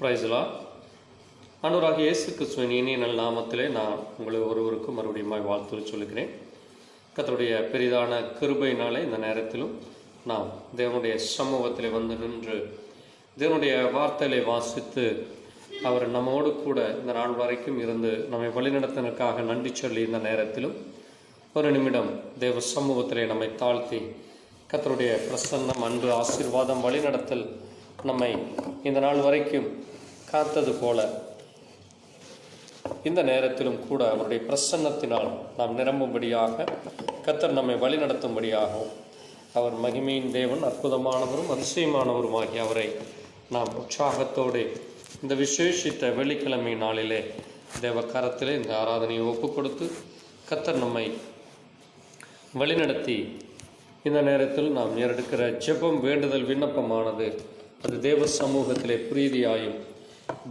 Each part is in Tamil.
பிரைஸ்லா ஆண்டவராகிய இயேசு கிறிஸ்துவின் இனிய நல் நாமத்திலே நான் உங்களை ஒருவருக்கும் மறுபடியும் வாழ்த்து சொல்லுகிறேன். கர்த்தருடைய பெரிதான கிருபையினாலே இந்த நேரத்திலும் நாம் தேவனுடைய சமூகத்திலே வந்து நின்று தேவனுடைய வார்த்தையை வாசித்து அவர் நம்மோடு கூட இந்த நாள் வரைக்கும் இருந்து நம்மை வழிநடத்தினருக்காக நன்றி சொல்லி இந்த நேரத்திலும் ஒரு நிமிடம் தேவ சமூகத்திலே நம்மை தாழ்த்தி கர்த்தருடைய பிரசன்னம், அன்பு, ஆசீர்வாதம், வழிநடத்தல் நம்மை இந்த நாள் வரைக்கும் காத்தது போல இந்த நேரத்திலும் கூட அவருடைய பிரசன்னத்தினால் நாம் நிரம்பும்படியாக கர்த்தர் நம்மை வழிநடத்தும்படியாகவும் அவர் மகிமையின் தேவன், அற்புதமானவரும் அதிசயமானவருமாகிய அவரை நாம் உற்சாகத்தோடு இந்த விசேஷித்த வெள்ளிக்கிழமை நாளிலே தேவக்காரத்திலே இந்த ஆராதனையை ஒப்பு கொடுத்து கர்த்தர் நம்மை வழிநடத்தி இந்த நேரத்தில் நாம் ஏறெடுக்கிற ஜெபம், வேண்டுதல், விண்ணப்பமானது அது தேவ சமூகத்திலே பிரீதியாயும்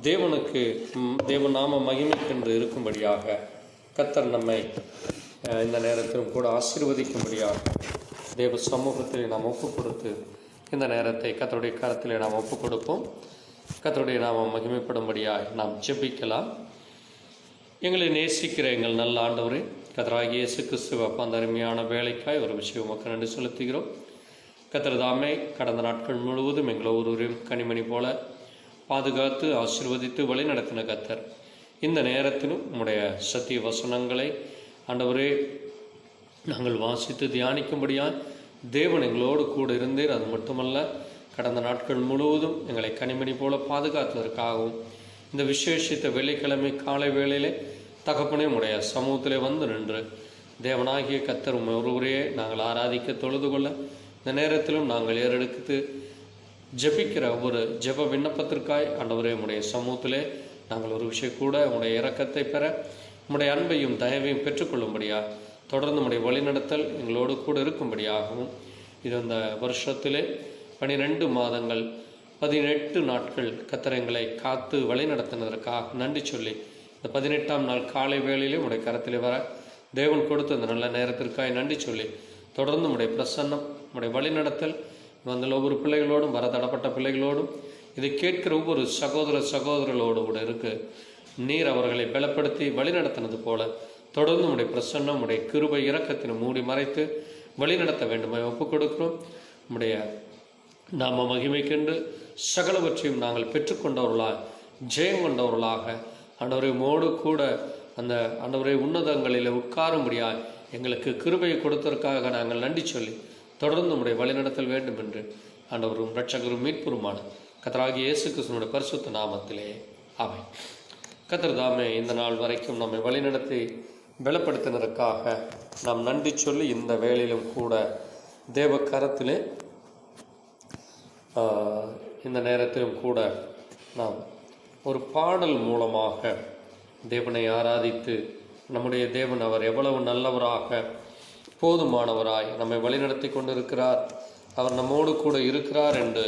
தேவ நாம மகிமைக்கென்று இருக்கும்படியாக கர்த்தர் நம்மை இந்த நேரத்திலும் கூட ஆசீர்வதிக்கும்படியாக தேவ சமூகத்திலே நாம் ஒப்பு கொடுத்து இந்த நேரத்தை கர்த்தருடைய கரத்திலே நாம் ஒப்பு கொடுப்போம். கர்த்தருடைய நாமம் மகிமைப்படும்படியாக நாம் ஜெபிக்கலாம். எங்களை நேசிக்கிற எங்கள் நல்ல ஆண்டவரே, கர்த்தராகிய இயேசு கிறிஸ்துவ அந்த அருமையான வேலைக்காய் ஒரு விஷயம் மக்கள் நன்றி செலுத்துகிறோம். கர்த்தர் தாமே கடந்த நாட்கள் முழுவதும் எங்களை ஒருவரையும் கனிமணி போல பாதுகாத்து ஆசீர்வதித்து வழி நடத்தின கர்த்தர் இந்த நேரத்திலும் உம்முடைய சத்திய வசனங்களை ஆண்டவரே நாங்கள் வாசித்து தியானிக்கும்படியால் தேவன் எங்களோடு கூட இருந்தீர். அது மட்டுமல்ல, கடந்த நாட்கள் முழுவதும் எங்களை கனிமணி போல பாதுகாத்ததற்காகவும் இந்த விசேஷித்த வெள்ளிக்கிழமை காலை வேளையிலே தகப்பனே உடைய சமூகத்திலே வந்து நின்று தேவனாகிய கர்த்தர் உம்மை ஒருவரையே நாங்கள் ஆராதிக்க தொழுது கொள்ள இந்த நேரத்திலும் நாங்கள் ஏறெடுத்து ஜெபிக்கிற ஒவ்வொரு ஜெப விண்ணப்பத்திற்காய் ஆண்டவரே உடைய சமூகத்திலே நாங்கள் ஒரு விஷயம் கூட உடைய இரக்கத்தை பெற உடைய அன்பையும் தயவையும் பெற்றுக்கொள்ளும்படியா தொடர்ந்து உடைய வழிநடத்தல் எங்களோடு கூட இருக்கும்படியாகவும் இது அந்த வருஷத்திலே 12 மாதங்கள் 18 நாட்கள் கர்த்தர் எங்களை காத்து வழி நடத்தினதற்காக நன்றி சொல்லி இந்த 18ஆம் நாள் காலை வேளையிலே உடைய கரத்திலே வர தேவன் கொடுத்த அந்த நல்ல நேரத்திற்காக நன்றி சொல்லி தொடர்ந்து உடைய பிரசன்னம், உடைய வழிநடத்தல் வந்த ஒவ்வொரு பிள்ளைகளோடும், வரதடப்பட்ட பிள்ளைகளோடும், இதை கேட்கிற ஒவ்வொரு சகோதரர்களோடு கூட இருக்கு. நீர் அவர்களை பலப்படுத்தி வழிநடத்தினது போல தொடர்ந்து உடைய பிரசன்னம், உடைய கிருபை, இரக்கத்தினை மூடி மறைத்து வழிநடத்த வேண்டுமா ஒப்புக் கொடுக்கிறோம். உடைய நாம மகிமைக்கென்று சகலவற்றையும் நாங்கள் பெற்றுக்கொண்டவர்களாக, ஜெயம் கொண்டவர்களாக ஆண்டவரை மோடு கூட அந்த ஆண்டவரை உன்னதங்களில் உட்காரும்படியாக எங்களுக்கு கிருபையை கொடுத்ததற்காக நாங்கள் நன்றி சொல்லி தொடர்ந்து உடைய வழிநடத்தல் வேண்டும் என்று ஆண்டவரும் இரட்சகரும் மீட்புருமான கர்த்தராகிய இயேசு கிறிஸ்துவினுடைய பரிசுத்த நாமத்திலே ஆமென். கர்த்தர் தாமே இந்த நாள் வரைக்கும் நம்மை வழிநடத்தி பலப்படுத்தினதற்காக நாம் நன்றி சொல்லி இந்த வேளையிலும் கூட தேவ கரத்திலே இந்த நேரத்திலும் கூட நாம் ஒரு பாடல் மூலமாக தேவனை ஆராதித்து நம்முடைய தேவன் அவர் எவ்வளவு நல்லவராக போதுமானவராய் நம்மை வழிநடத்தி கொண்டிருக்கிறார், அவர் நம்மோடு கூட இருக்கிறார் என்று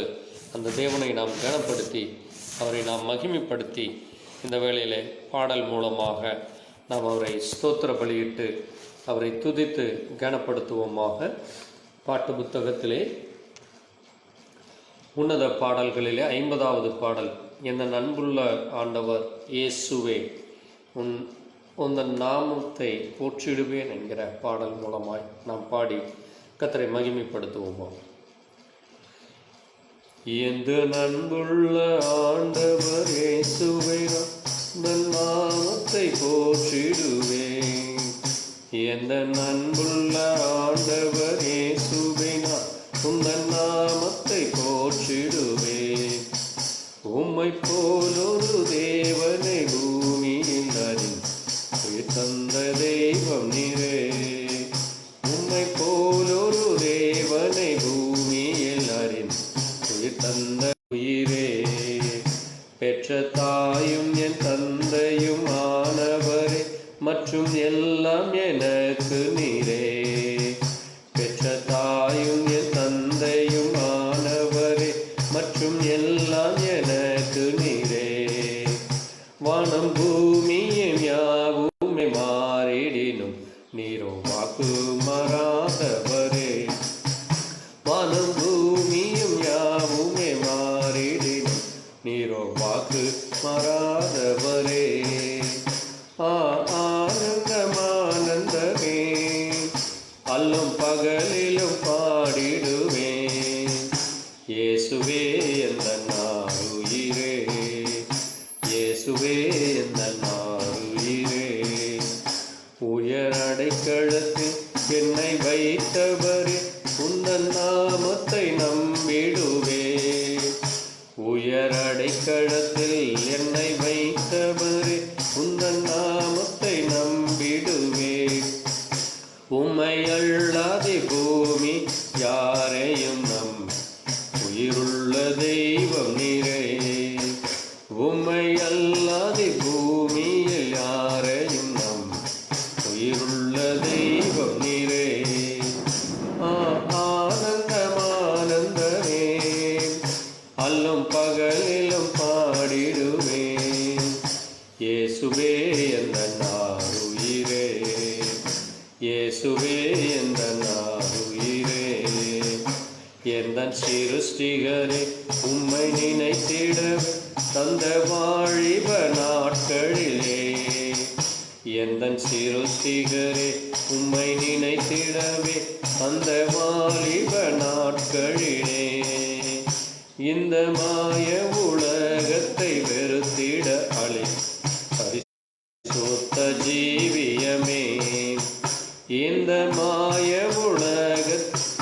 அந்த தேவனை நாம் கனப்படுத்தி அவரை நாம் மகிமைப்படுத்தி இந்த வேளையிலே பாடல் மூலமாக நாம் அவரை ஸ்தோத்திர பலியிட்டு அவரை துதித்து கனப்படுத்துவோமாக. பாட்டு புத்தகத்திலே உன்னத பாடல்களிலே 50வது பாடல், எந்த அன்புள்ள ஆண்டவர் இயேசுவே உந்தன் நாமத்தை போற்றிடுவேன் என்கிற பாடல் மூலமாய் நாம் பாடி கர்த்தரை மகிமைப்படுத்துவோமா. எந்த அன்புள்ள ஆண்டவர் இயேசுவே உந்தன் நாமத்தை போற்றிடுவேன், எந்த அன்புள்ள ஆண்டவர் இயேசுவே உந்தன் நாமத்தை போற்றிடுவேன். உம்மை போலொரு தேவனை பூமியில் அறிந்து தந்த தெய்வம் நீரே, உம்மை போலொரு தேவனை பூமியில் அறிந்து தந்த உயிரே, பெற்ற தாயும் என் தந்தையும் ஆனவரே மற்றும் எல்லாம் எனக்கு நீரே, பெற்ற தாயும் என் தந்தையும் ஆனவரே மற்றும் எல்லாம் எனக்கு நீரே, வானம் பூமியும் யாவும் மாறிடினும் நீரோ வாக்கு மாறாதவரே, வானம் பூமியும் யாவுமே மாறிடினும் நீரோ வாக்கு மாறாதவரே. ஆனந்தமானந்தமே அல்லும் பகலிலும் பாடிடுவேன். இயேசுவே எந்தன் ஆருயிரே, இயேசுவே எந்தன் ஆருயிரே. உயர் அடைக்கலத்தில் என்னை வைத்தவரே, உந்தன் நாமத்தை நம்பிடுவே. உயர் அடைக்கலத்தில் என்னை வைத்தவரே, உந்தன் நாமத்தை நம்பிடுவே. உம்மை அல்லாதே பூமி யாரையும் உயிருள்ள தெய்வம் நீரே. உம்மை அல்லாதே பூமியில் யாரையும் உயிருள்ள தெய்வம் நீரே. ஆனந்தமானந்தமே அல்லும் பகலிலும் பாடிடுவேன். இயேசுவே எந்தன் ஆருயிரே, இயேசுவே எந்தன் ஆருயிரே. எந்தன் சிருஷ்டிகரே உம்மை நினைத்திட தந்த வாழிப நாட்களிலே. எந்தன் சிருஷ்டிகரே உம்மை நினைத்திடவே அந்த வாலிப நாட்களிலே. இந்த மாய உலகத்தை வெறுத்திட பரிசுத்த ஜீவியமே. இந்த மாய உலக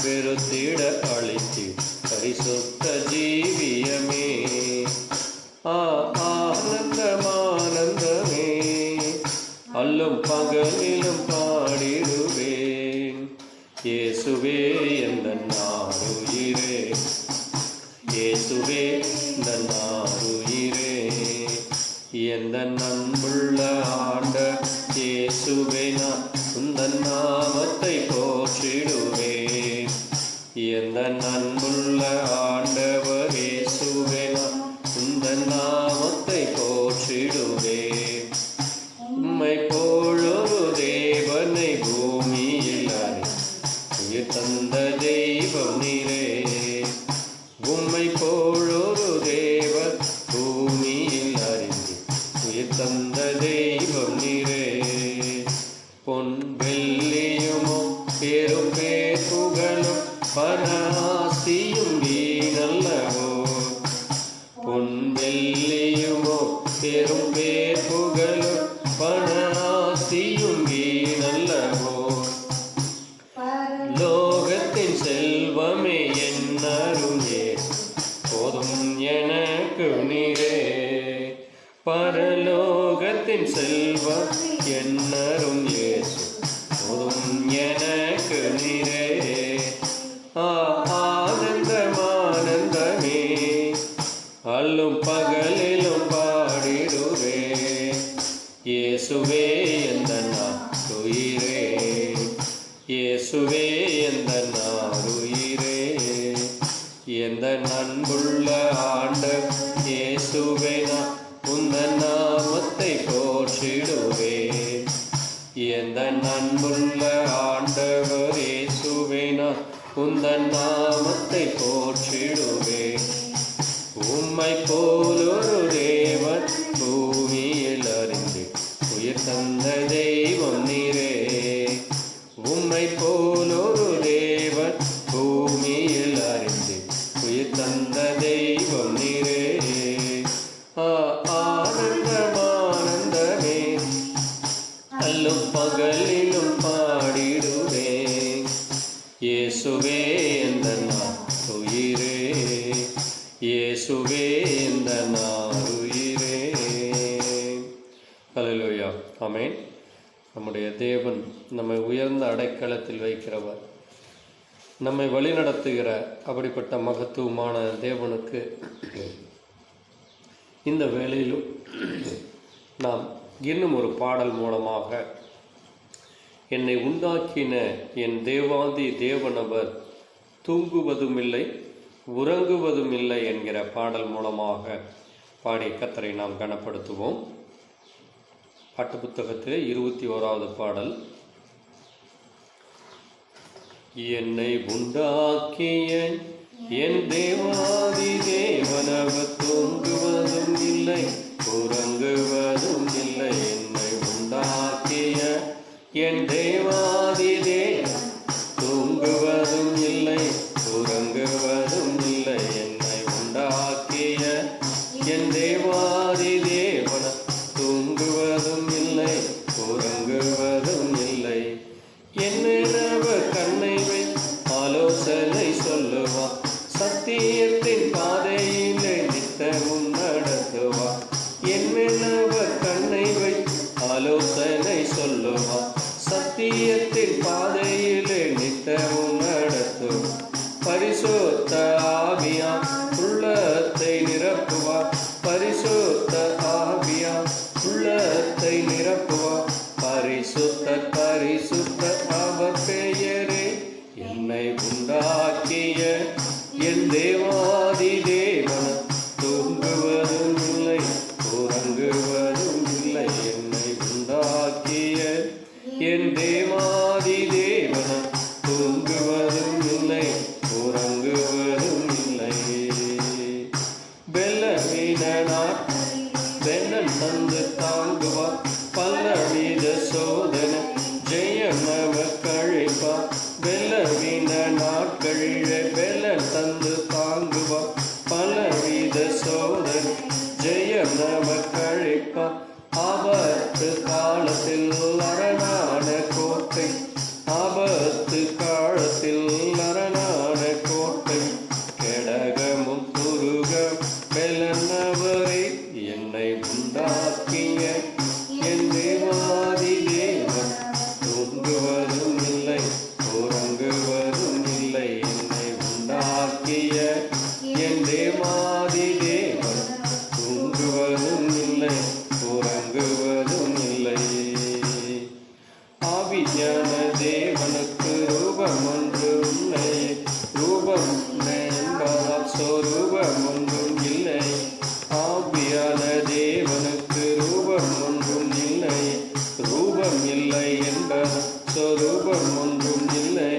வெறுத்திட அழித்து பரிசுத்த ஜீவியமே. ஆனந்தமானந்தமே அல்லும் பகலிலும் பாடிடுவேன். இயேசுவே எந்தன் ஆருயிரே, இயேசுவே எந்தன் ஆருயிரே. எந்தன் அன்புள்ள ஆண்டவர் இயேசுவே, நான் உந்தன் நாமத்தை போற்றிடுவேன். எந்தன் அன்புள்ள ஆண்டவர் இயேசுவே, நான் உந்தன் நாமத்தை போற்றிடுவேன். உம்மை போலொரு தேவனை பூமியில் உயிர் தந்த தெய்வம் நீரே. உம்மை போலொரு தேவன் பூமியில் அறிந்து உயிர் தந்த தெய்வம் நீரே. பொன் வெள்ளியுமோ பெரும் பேர் புகழும் பராசியும் வீணல்லவோ. பொன் வெள்ளியுமோ பெரும் பேர் புகழும் பராசியும் வீணல்லவோ. லோகத்தின் செல்வமே என்னருளே போதும் எனக்கு நீரே. பரலோகத்தின் செல்வம் என்னரும் இயேசு போதும் எனக்கு நீரே. ஆனந்தமானந்தமே அல்லும் பகலிலும் பாடிடுவேன். இயேசுவே எந்தன் ஆருயிரே, இயேசுவே எந்தன் ஆருயிரே. எந்தன் அன்புள்ள ஆண்டவர் இயேசுவே, நான் உந்தன் நாமத்தை போற்றிடுவேன். எந்தன் அன்புள்ள ஆண்டவர் இயேசுவே, நான் உந்தன் நாமத்தை போற்றிடுவேன். உம்மை போலொரு தேவன் பூமியில் அறிந்து உயிர் தந்த தெய்வம் நீரே. உம்மை போலொரு தேவன் பூமியில் அறிந்து உயிர் தந்த தெய்வம் நீரே. ஆனந்தமானந்தமே அல்லும் பகலிலும் பாடிடுவேன். இயேசுவே எந்தன் ஆருயிரே, இயேசுவே எந்தன் ஆருயிரே. ஹல்லேலூயா, ஆமென். நம்முடைய தேவன் நம்மை உயர்ந்த அடைக்கலத்தில் வைக்கிறவர், நம்மை வழிநடத்துகிற அப்படிப்பட்ட மகத்துவமான தேவனுக்கு இந்த வேளையிலும் நாம் இன்னும் ஒரு பாடல் மூலமாக என்னை உண்டாக்கின என் தேவாதி தேவனவர் தூங்குவதும் இல்லை உறங்குவதும் இல்லை என்கிற பாடல் மூலமாக பாடி கர்த்தரை நாம் கனப்படுத்துவோம். பாட்டு புத்தகத்திலே 21வது பாடல். என்னை உண்டாக்கிய என் தேவாதி தேவனவர் தூங்குவதும் இல்லை, உறங்குவதும் இல்லை. என்னை உண்டாக்கிய என் தேவாதி தேவன் தூங்குவதும் இல்லை, உறங்குவதும் இல்லை. என்னை உண்டாக்கிய என் தேவாதி தேவன தூங்குவதும் இல்லை, உறங்குவதும் இல்லை. என்னவர் கண்ணை வை ஆலோசனை சொல்லுவார், சத்தியத்தின் பாதையிலே நித்தமும் நடத்துவார். என்னவர் கண்ணை வை ஆலோசனை சொல்லுவார், சத்தியத்தின் பாதையிலே நித்தமும் நடத்துவார். பரிசுத்த ஆவியார் உள்ளத்தை நிரப்புவார், பரிசுத்த ஆவியார் உள்ளத்தை நிரப்புவார். பரிசுத்த பரிசுத்த அவர் பெயரே. என்னை உண்டாக்கிய என் தேவாதி தேவன தூங்குவதும் இல்லை, உறங்குவதும் இல்லை. என்னை உண்டாக்கிய என் தேவாதி தேவன தூங்குவதும் இல்லை, உறங்குவதும் இல்லை. பெலவீனனார் பெலன் தந்து தாங்குவார், பலவித சோதனை ஜெயம் நமக்கு அழைப்பார். பெலவீன நாட்களிலே பெலன் தந்து தாங்குவார், பலவித சோதனை ஜெயம் நமக்கு அழைப்பார். ஆபத்து காலத்தில் அரணான கோட்டை, ஆபத்து காலத்தில் அரணான கோட்டை. கேடகமும் துருக பெலனவரே. என்னை உண்டாக்கிய என் தேவாதி தேவன் தூங்குவதும் இல்லை, உறங்குவதும் இல்லை. என்னை உண்டாக்கிய என் தேவாதி தேவன் தூங்குவதும் இல்லை, உறங்குவதும் இல்லை. ஆவியான தேவனுக்கு ரூபம் ஒன்றும் இல்லை, ரூபம் என்பதால் சொரூபம் ஒன்றும் இல்லை. ஆவியான தேவனுக்கு ரூபம் ஒன்றும் இல்லை, ரூபம் இல்லை என்பதால் சொரூபம் ஒன்றும் இல்லை.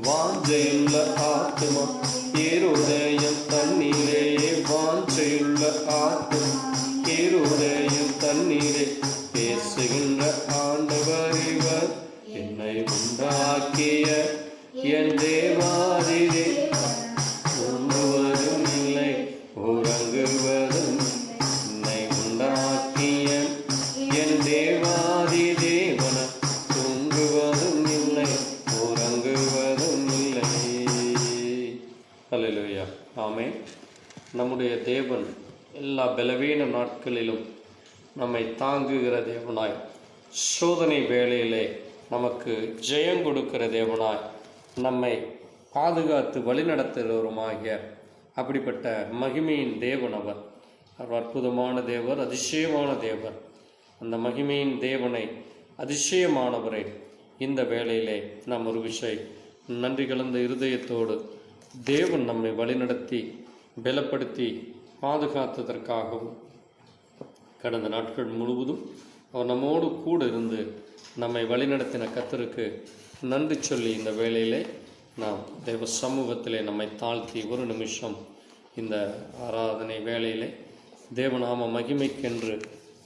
வாஞ்சையுள்ள ஆத்மா இருதயம் தண்ணீரே, வாஞ்சையுள்ள ஆத்மா இருதயம் தண்ணீரே. பேசுகின்ற ஆண்டவர் இவர். என்னை உண்டாக்கிய என் தேவாதி தேவன் தூங்குவதும் இல்லை, உறங்குவதும். என்னை உண்டாக்கிய என் தேவாதி தேவன தூங்குவதும் இல்லை, உறங்குவதும் இல்லை. அல்லேலூயா, ஆமென். நம்முடைய தேவன் எல்லா பலவீன நாட்களிலும் நம்மை தாங்குகிற தேவனாய், சோதனை வேளையிலே நமக்கு ஜெயம் கொடுக்கிற தேவனாய், நம்மை பாதுகாத்து வழிநடத்துகிறவருமாகிய அப்படிப்பட்ட மகிமையின் தேவன் அவர். அவர் அற்புதமான தேவர், அதிசயமான தேவர். அந்த மகிமையின் தேவனை, அதிசயமானவரை இந்த வேளையிலே நாம் ஒரு விஷயம் நன்றி கலந்த இருதயத்தோடு தேவன் நம்மை வழிநடத்தி பலப்படுத்தி பாதுகாத்ததற்காகவும் கடந்த நாட்கள் முழுவதும் அவர் நம்மோடு கூட இருந்து நம்மை வழிநடத்தின கர்த்தருக்கு நன்றி சொல்லி இந்த வேளையிலே நாம் தேவ சமூகத்திலே நம்மை தாழ்த்தி ஒரு நிமிஷம் இந்த ஆராதனை வேளையிலே தேவநாம மகிமைக்கென்று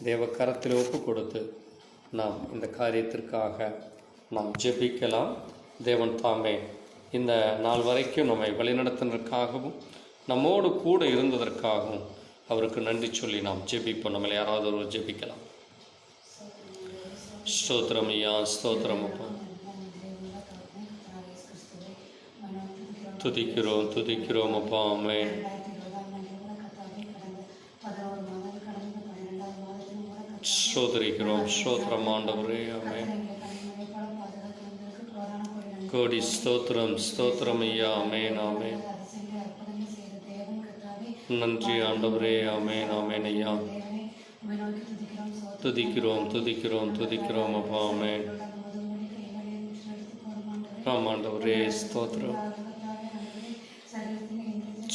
தேவ கரத்தில் ஒப்பு கொடுத்து நாம் இந்த காரியத்திற்காக நாம் ஜெபிக்கலாம். தேவன் தாமே இந்த நாள் வரைக்கும் நம்மை வழிநடத்தினதற்காகவும் நம்மோடு கூட இருந்ததற்காகவும் அவருக்கு நன்றி சொல்லி நாம் ஜெபிப்போம். நம்மளை யாராவது ஒரு ஜெபிக்கலாம். ஸ்தோத்திரம் ஐயா, ஸ்தோத்திரம் அப்பா. துதிக்கிறோம் துதிக்கிறோம் அப்பா. ஆமென். ஸ்தோத்திரிக்கிறோம், ஸ்தோத்திரம் ஆண்டவரே. ஆமென். கோடி ஸ்தோத்திரம், ஸ்தோத்திரம் ஐயா. ஆமென், ஆமென். நன்றி ஆண்டவரே. ஆமென், ஆமென் ஐயா. துதிக்கிறோம் துதிக்கிறோம் துதிக்கிறோம் அப்பா. ஆமென். ஆமாண்டவரே, ஸ்தோத்திரம்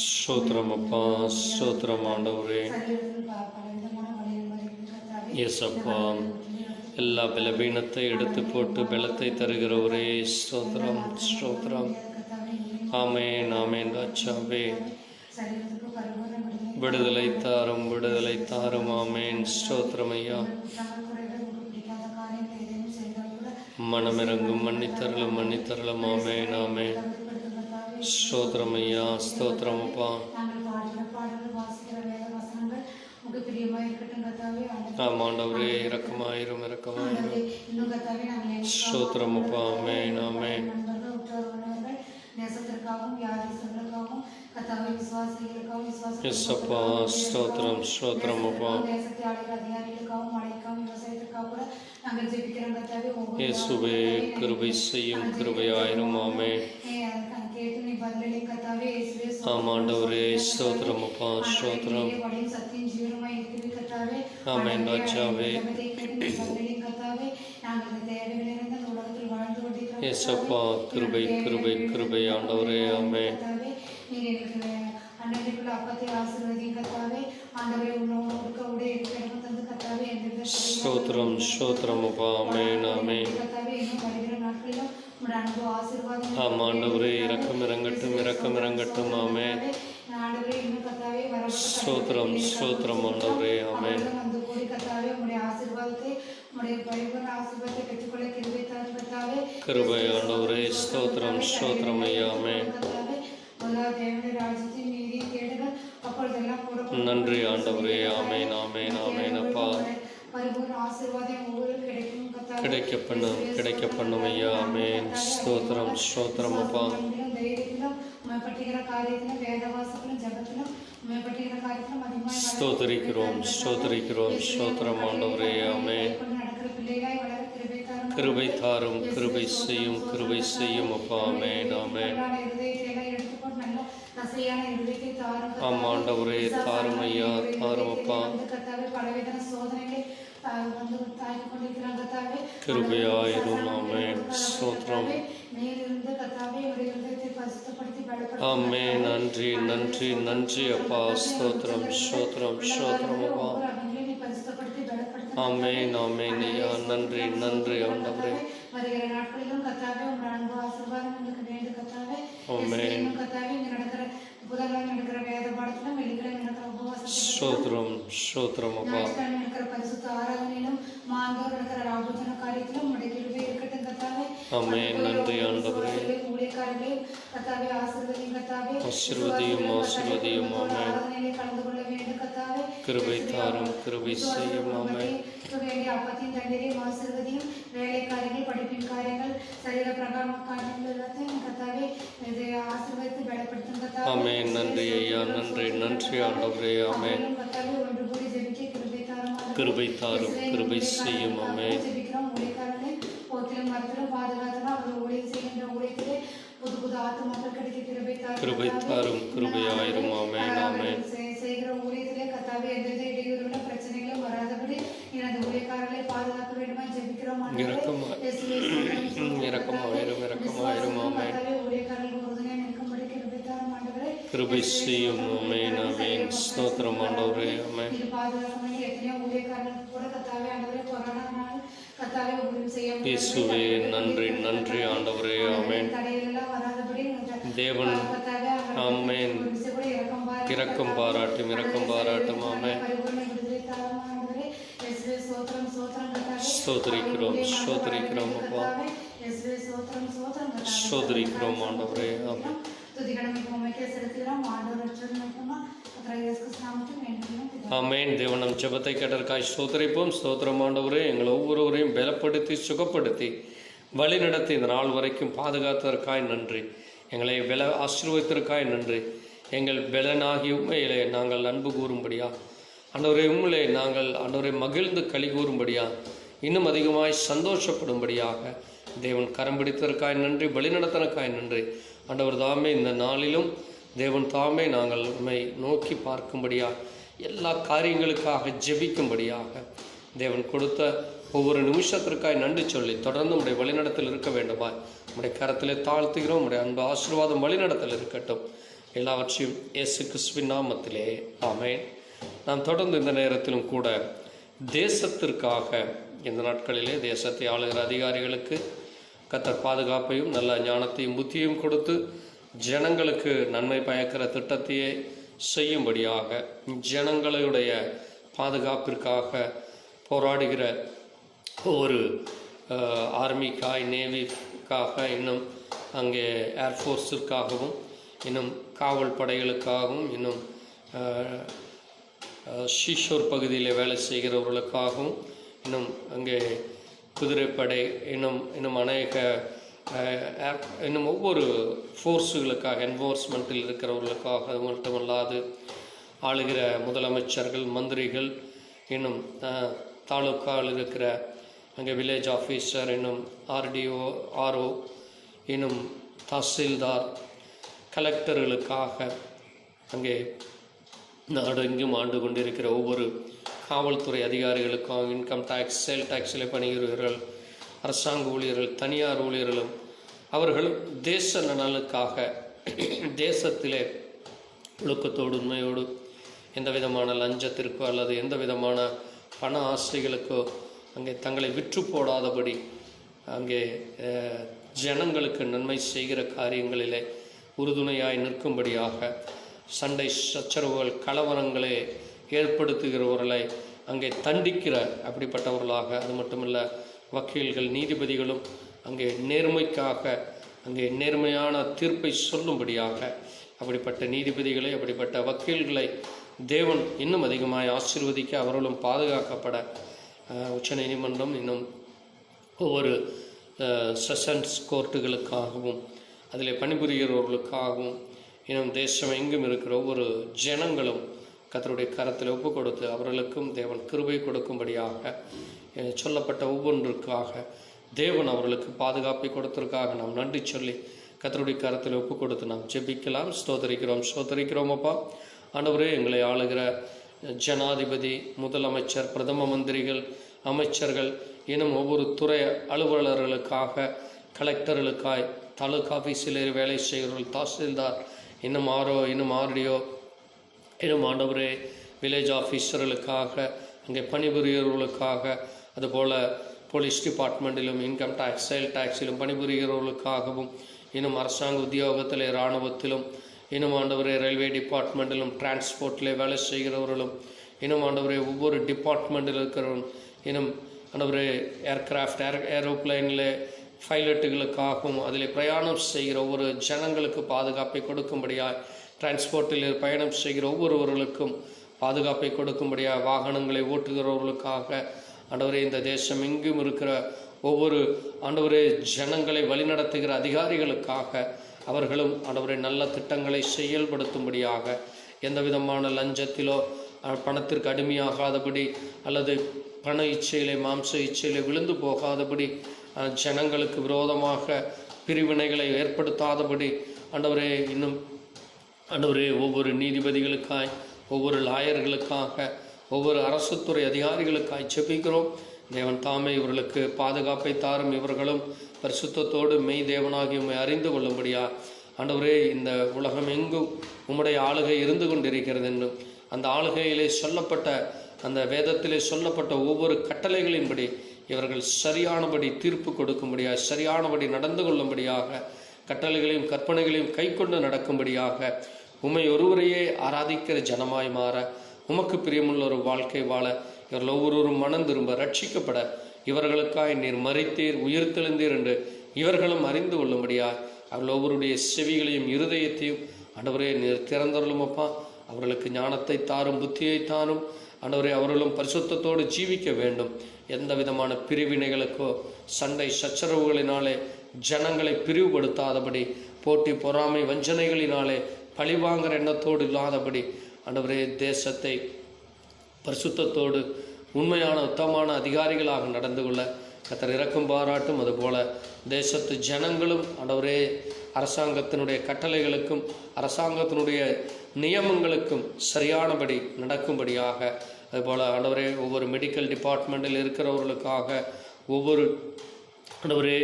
ஸ்தோத்திரம் அப்பா, ஸ்தோத்திரம் ஆண்டவரே. எஸ் அப்பா, எல்லா பலவீனத்தை எடுத்து போட்டு பலத்தை தருகிறவரே, ஸ்தோத்திரம் ஸ்தோத்திரம். ஆமென் ஆமென் ராஜாவே. விடுதலை தாரும் விடுதலை தாரும். ஆமென். ஸ்தோத்திரம் ஐயா. மனமிறங்கும் மன்னித்தரலும் மன்னித்தரலும். ஆமென் ஆமென். ஸ்தோத்திரம் ஐயா. ஸ்தோத்திரம் அப்பா. ஆமாண்டவரே இரக்கமாயிரும் இரக்கமாயிரும். ஸ்தோத்திரம் அப்பா. ஆமென் ஆமென். எஸ்அப்பா. ஸ்தோத்திரம் ஸ்தோத்திரம் அப்பா. இயேசுவே கிருபை செய்யும் கிருபையாயிரும். ஆமென். ஆமாண்டவரே ஸ்தோத்திரம் அப்பா. ஸ்தோத்திரம். ஆமென் ராஜாவே. எஸ்அப்பா கிருபை கிருபை கிருபை ஆண்டவரே. ஆமென். ஸ்தோத்திரம் ஸ்தோத்திரம் அப்பா. ஆமென் ஆமென். ஆமாண்டவரே இரக்கம் இறங்கட்டும் இரக்கம் இறங்கட்டும். ஆமென். ஸ்தோத்திரம் ஸ்தோத்திரம் ஆண்டவரே. ஆமென். கிருபை ஆண்டவரே. ஸ்தோத்திரம் ஸ்தோத்திரம் ஐயா. ஆமென். நன்றி ஆண்டவரே. ஆமென் ஆமென் ஆமென் அப்பா. கிடைக்க பண்ணும் ஐயா. ஆமென். ஸ்தோத்திரம் ஸ்தோத்திரம் அப்பா. ஸ்தோத்திரிக்கிறோம் ஸ்தோத்திரிக்கிறோம். ஸ்தோத்திரம் ஆண்டவரே. ஆமென். கிருபை தாரும் கிருபை செய்யும் கிருபை செய்யும் அப்பா. ஆமென் ஆமென். ஆமாண்டவரே தாரும் ஐயா தாரும் அப்பா. கிருபையாயிரும். ஆமென். ஸ்தோத்திரம். ஆமென். நன்றி நன்றி நன்றி அப்பா. ஸ்தோத்திரம் ஸ்தோத்திரம் ஸ்தோத்திரம் அப்பா. ஆமென் ஆமென் ஐயா. நன்றி நன்றி ஆண்டவரே. ஆமென். ஸ்தோத்திரம் ஸ்தோத்திரம் அப்பா. ஆமென். நன்றி ஆண்டவரே. ஆசீர்வதியும் ஆசீர்வதியும். ஆமென். கிருபை தாரும் கிருபை செய்யும். ஆமென். ஆமென். நன்றி ஐயா. நன்றி நன்றி ஆண்டவரே. ஆமென். கிருபை தாரும் கிருபை செய்யும். ஆமென். கிருபை தாரும் கிருபையாயிரும். ஆமென் ஆமென். இரக்கமாயிரும் இரக்கமாயிரும். ஆமென். கிருபை செய்யும். ஆமென் ஆமென். ஸ்தோத்திரம் ஆண்டவரே. ஆமென். இயேசுவே நன்றி நன்றி ஆண்டவரே. ஆமென். தேவன் ஆமென் இரக்கம் பாராட்டும் இரக்கம் பாராட்டும். ஆமென். ஸ்தோத்திரிக்கிறோம் ஸ்தோத்திரிக்கிறோம் அப்பா. ஸ்தோத்திரிக்கிறோம் ஆண்டவரே. ஆமென். ஆமென். தேவன் நம் ஜெபத்தை கேட்டதற்காய் ஸ்தோத்திரிப்போம். ஸ்தோத்திரம் ஆண்டவரே. எங்கள் ஒவ்வொருவரையும் பலப்படுத்தி சுகப்படுத்தி வழி நடத்தி இந்த நாள் வரைக்கும் பாதுகாத்ததற்காய் நன்றி. எங்களை ஆசீர்வதித்ததற்காய் நன்றி. எங்கள் பலனாகி உண்மையிலே நாங்கள் அன்பு கூறும்படியா ஆண்டவரே, உண்மையிலே நாங்கள் ஆண்டவரை மகிழ்ந்து களி கூறும்படியா இன்னும் அதிகமாய் சந்தோஷப்படும்படியாக தேவன் கரம் பிடித்ததற்காய் நன்றி. வழிநடத்தனக்காய் நன்றி. ஆண்டவர் தாமே இந்த நாளிலும் தேவன் தாமே நாங்கள் உண்மை நோக்கி பார்க்கும்படியாக எல்லா காரியங்களுக்காக ஜெபிக்கும்படியாக தேவன் கொடுத்த ஒவ்வொரு நிமிஷத்திற்காய் நன்றி சொல்லி தொடர்ந்து உடைய வழிநடத்தல் இருக்க வேண்டுமா உடைய கரத்திலே தாழ்த்துகிறோம். உடைய அன்பு ஆசீர்வாதம் வழிநடத்தல் இருக்கட்டும். எல்லாவற்றையும் இயேசு கிறிஸ்துவின் நாமத்திலே ஆமென். நாம் தொடர்ந்து இந்த நேரத்திலும் கூட தேசத்திற்காக இந்த நாட்களிலே தேசத்தை ஆளுகிற அதிகாரிகளுக்கு கர்த்தர் பாதுகாப்பையும் நல்ல ஞானத்தையும் புத்தியும் கொடுத்து ஜனங்களுக்கு நன்மை பயக்கிற திட்டத்தையே செய்யும்படியாக, ஜனங்களுடைய பாதுகாப்பிற்காக போராடுகிற ஒரு ஆர்மிக்காய், நேவிக்காக, இன்னும் அங்கே ஏர்ஃபோர்ஸிற்காகவும், இன்னும் காவல் படைகளுக்காகவும், இன்னும் ஷீஷோர் பகுதியில் வேலை செய்கிறவர்களுக்காகவும், இன்னும் அங்கே குதிரைப்படை, இன்னும் அநேக இன்னும் ஒவ்வொரு ஃபோர்ஸுகளுக்காக, என்ஃபோர்ஸ்மெண்ட்டில் இருக்கிறவர்களுக்காக, அது மட்டுமல்லாது ஆளுகிற முதலமைச்சர்கள், மந்திரிகள், இன்னும் தாலுக்காவில் இருக்கிற அங்கே வில்லேஜ் ஆஃபீஸர், இன்னும் ஆர்டிஓ, ஆர்ஓ, இன்னும் தாசில்தார், கலெக்டர்களுக்காக, அங்கே நாடு எங்கும் ஆண்டு கொண்டிருக்கிற ஒவ்வொரு காவல்துறை அதிகாரிகளுக்கும், இன்கம் டேக்ஸ், சேல் டேக்ஸில் பணிபுரிவர்கள், அரசாங்க ஊழியர்கள், தனியார் ஊழியர்களும், அவர்களும் தேச நலனுக்காக தேசத்திலே ஒழுக்கத்தோடு, உண்மையோடு, எந்த விதமான லஞ்சத்திற்கோ அல்லது எந்த விதமான பண ஆசைகளுக்கோ அங்கே தங்களை விற்று போடாதபடி, அங்கே ஜனங்களுக்கு நன்மை செய்கிற காரியங்களிலே உறுதுணையாய் நிற்கும்படியாக, சண்டை சச்சரவுகள், கலவரங்களை ஏற்படுத்துகிறவர்களை அங்கே தண்டிக்கிற அப்படிப்பட்டவர்களாக, அது மட்டுமல்ல வக்கீல்கள், நீதிபதிகளும் அங்கே நேர்மைக்காக, அங்கே நேர்மையான தீர்ப்பை சொல்லும்படியாக, அப்படிப்பட்ட நீதிபதிகளை, அப்படிப்பட்ட வக்கீல்களை தேவன் இன்னும் அதிகமாக ஆசீர்வதிக்க, அவர்களும் பாதுகாக்கப்பட உச்ச நீதிமன்றம், இன்னும் ஒவ்வொரு செஷன்ஸ் கோர்ட்டுகளுக்காகவும், அதில் பணிபுரிகிறவர்களுக்காகவும், இன்னும் தேசம் எங்கும் இருக்கிற ஒவ்வொரு ஜனங்களும் கர்த்தருடைய கரத்தில் ஒப்பு கொடுத்து அவர்களுக்கும் தேவன் கிருபை கொடுக்கும்படியாக, சொல்லப்பட்ட ஒவ்வொன்றுக்காக தேவன் அவர்களுக்கு பாதுகாப்பை கொடுத்ததற்காக நாம் நன்றி சொல்லி கர்த்தருடைய கரத்தில் ஒப்பு கொடுத்து நாம் ஜெபிக்கலாம். ஸ்தோத்தரிக்கிறோம் அப்பா. ஆண்டவரே, எங்களை ஆளுகிற ஜனாதிபதி, முதலமைச்சர், பிரதம மந்திரிகள், அமைச்சர்கள், இன்னும் ஒவ்வொரு துறை அலுவலர்களுக்காக, கலெக்டர்களுக்காய், தாலுகா ஆஃபீஸில் வேலை செய்கிறவர்கள், தாசில்தார், இன்னும் ஆர்ஓ, இன்னும் ஆர்டிஓ, இன்னும் ஆண்டவரே வில்லேஜ் ஆஃபீஸர்களுக்காக, அங்கே பணிபுரிகிறவர்களுக்காக, அதுபோல் போலீஸ் டிபார்ட்மெண்ட்டிலும், இன்கம் டேக்ஸ், சேல் டேக்ஸிலும் பணிபுரிகிறவர்களுக்காகவும், இன்னும் அரசாங்க உத்தியோகத்தில், இராணுவத்திலும், இன்னும் ஆண்டவரே ரயில்வே டிபார்ட்மெண்ட்டிலும், டிரான்ஸ்போர்ட்டில் வேலை செய்கிறவர்களும், இன்னும் ஆண்டவரே ஒவ்வொரு டிபார்ட்மெண்ட்டில் இருக்கிறவரும், இன்னும் ஆண்டவரே ஏர்கிராஃப்ட், ஏரோப்ளைனில் பைலட்டுகளுக்காகவும், அதில் பிரயாணம் செய்கிற ஒவ்வொரு ஜனங்களுக்கு பாதுகாப்பை கொடுக்கும்படியாய், டிரான்ஸ்போர்ட்டில் பயணம் செய்கிற ஒவ்வொருவர்களுக்கும் பாதுகாப்பை கொடுக்கும்படியாக, வாகனங்களை ஓட்டுகிறவர்களுக்காக, ஆண்டவரே இந்த தேசம் எங்கும் இருக்கிற ஒவ்வொரு ஆண்டவரே ஜனங்களை வழிநடத்துகிற அதிகாரிகளுக்காக, அவர்களும் ஆண்டவரே நல்ல திட்டங்களை செயல்படுத்தும்படியாக, எந்த விதமான லஞ்சத்திலோ பணத்திற்கு அடிமையாகாதபடி அல்லது பண இச்சையிலே, மாம்ச இச்சையிலே விழுந்து போகாதபடி, ஜனங்களுக்கு விரோதமாக பிரிவினைகளை ஏற்படுத்தாதபடி, ஆண்டவரே இன்னும் ஆண்டவரே ஒவ்வொரு நீதிபதிகளுக்காய், ஒவ்வொரு லாயர்களுக்காக, ஒவ்வொரு அரசுத்துறை அதிகாரிகளுக்காய் ஜெபிக்கிறோம். தேவன் தாமே இவர்களுக்கு பாதுகாப்பை தாரும். இவர்களும் பரிசுத்தத்தோடு மெய் தேவனாகி உம்மை அறிந்து கொள்ளும்படியா, ஆண்டவரே இந்த உலகம் எங்கும் உம்முடைய ஆளுகை இருந்து கொண்டிருக்கிறது என்றும், அந்த ஆளுகையிலே சொல்லப்பட்ட, அந்த வேதத்திலே சொல்லப்பட்ட ஒவ்வொரு கட்டளைகளின்படி இவர்கள் சரியானபடி தீர்ப்பு கொடுக்கும்படியாக, சரியானபடி நடந்து கொள்ளும்படியாக, கட்டளைகளையும் கற்பனைகளையும் கை கொண்டு நடக்கும்படியாக, உம்மை ஒருவரையே ஆராதிக்கிற ஜனமாய் மாற, உமக்கு பிரியமுள்ள ஒரு வாழ்க்கை வாழ இவர்கள் ஒவ்வொருவரும் மனம் திரும்ப ரட்சிக்கப்பட, இவர்களுக்காய் நீர் மரித்தீர், உயிர்த்தெழுந்தீர் என்று இவர்களும் அறிந்து கொள்ளும்படியாய், அவர்கள் ஒவ்வொருடைய செவிகளையும் இருதயத்தையும் ஆண்டவரே நீர் திறந்தருளும் அப்பா. அவர்களுக்கு ஞானத்தை தாரும், புத்தியை தாரும் ஆண்டவரே. அவர்களும் பரிசுத்தத்தோடு ஜீவிக்க வேண்டும். எந்த விதமான பிரிவினைகளுக்கோ, சண்டை சச்சரவுகளினாலே ஜனங்களை பிரிவுபடுத்தாதபடி, போட்டி பொறாமை வஞ்சனைகளினாலே பழிவாங்கிற எண்ணத்தோடு இல்லாதபடி, ஆண்டவரே தேசத்தை பரிசுத்தத்தோடு உண்மையான உத்தமமான அதிகாரிகளாக நடந்து கொள்ள கர்த்தர் இரக்கம் பாராட்டும். அதுபோல தேசத்து ஜனங்களும் ஆண்டவரே அரசாங்கத்தினுடைய கட்டளைகளுக்கும் அரசாங்கத்தினுடைய நியமங்களுக்கும் சரியானபடி நடக்கும்படியாக, அதுபோல் ஆண்டவரே ஒவ்வொரு மெடிக்கல் டிபார்ட்மெண்ட்டில் இருக்கிறவர்களுக்காக, ஒவ்வொரு ஆண்டவரே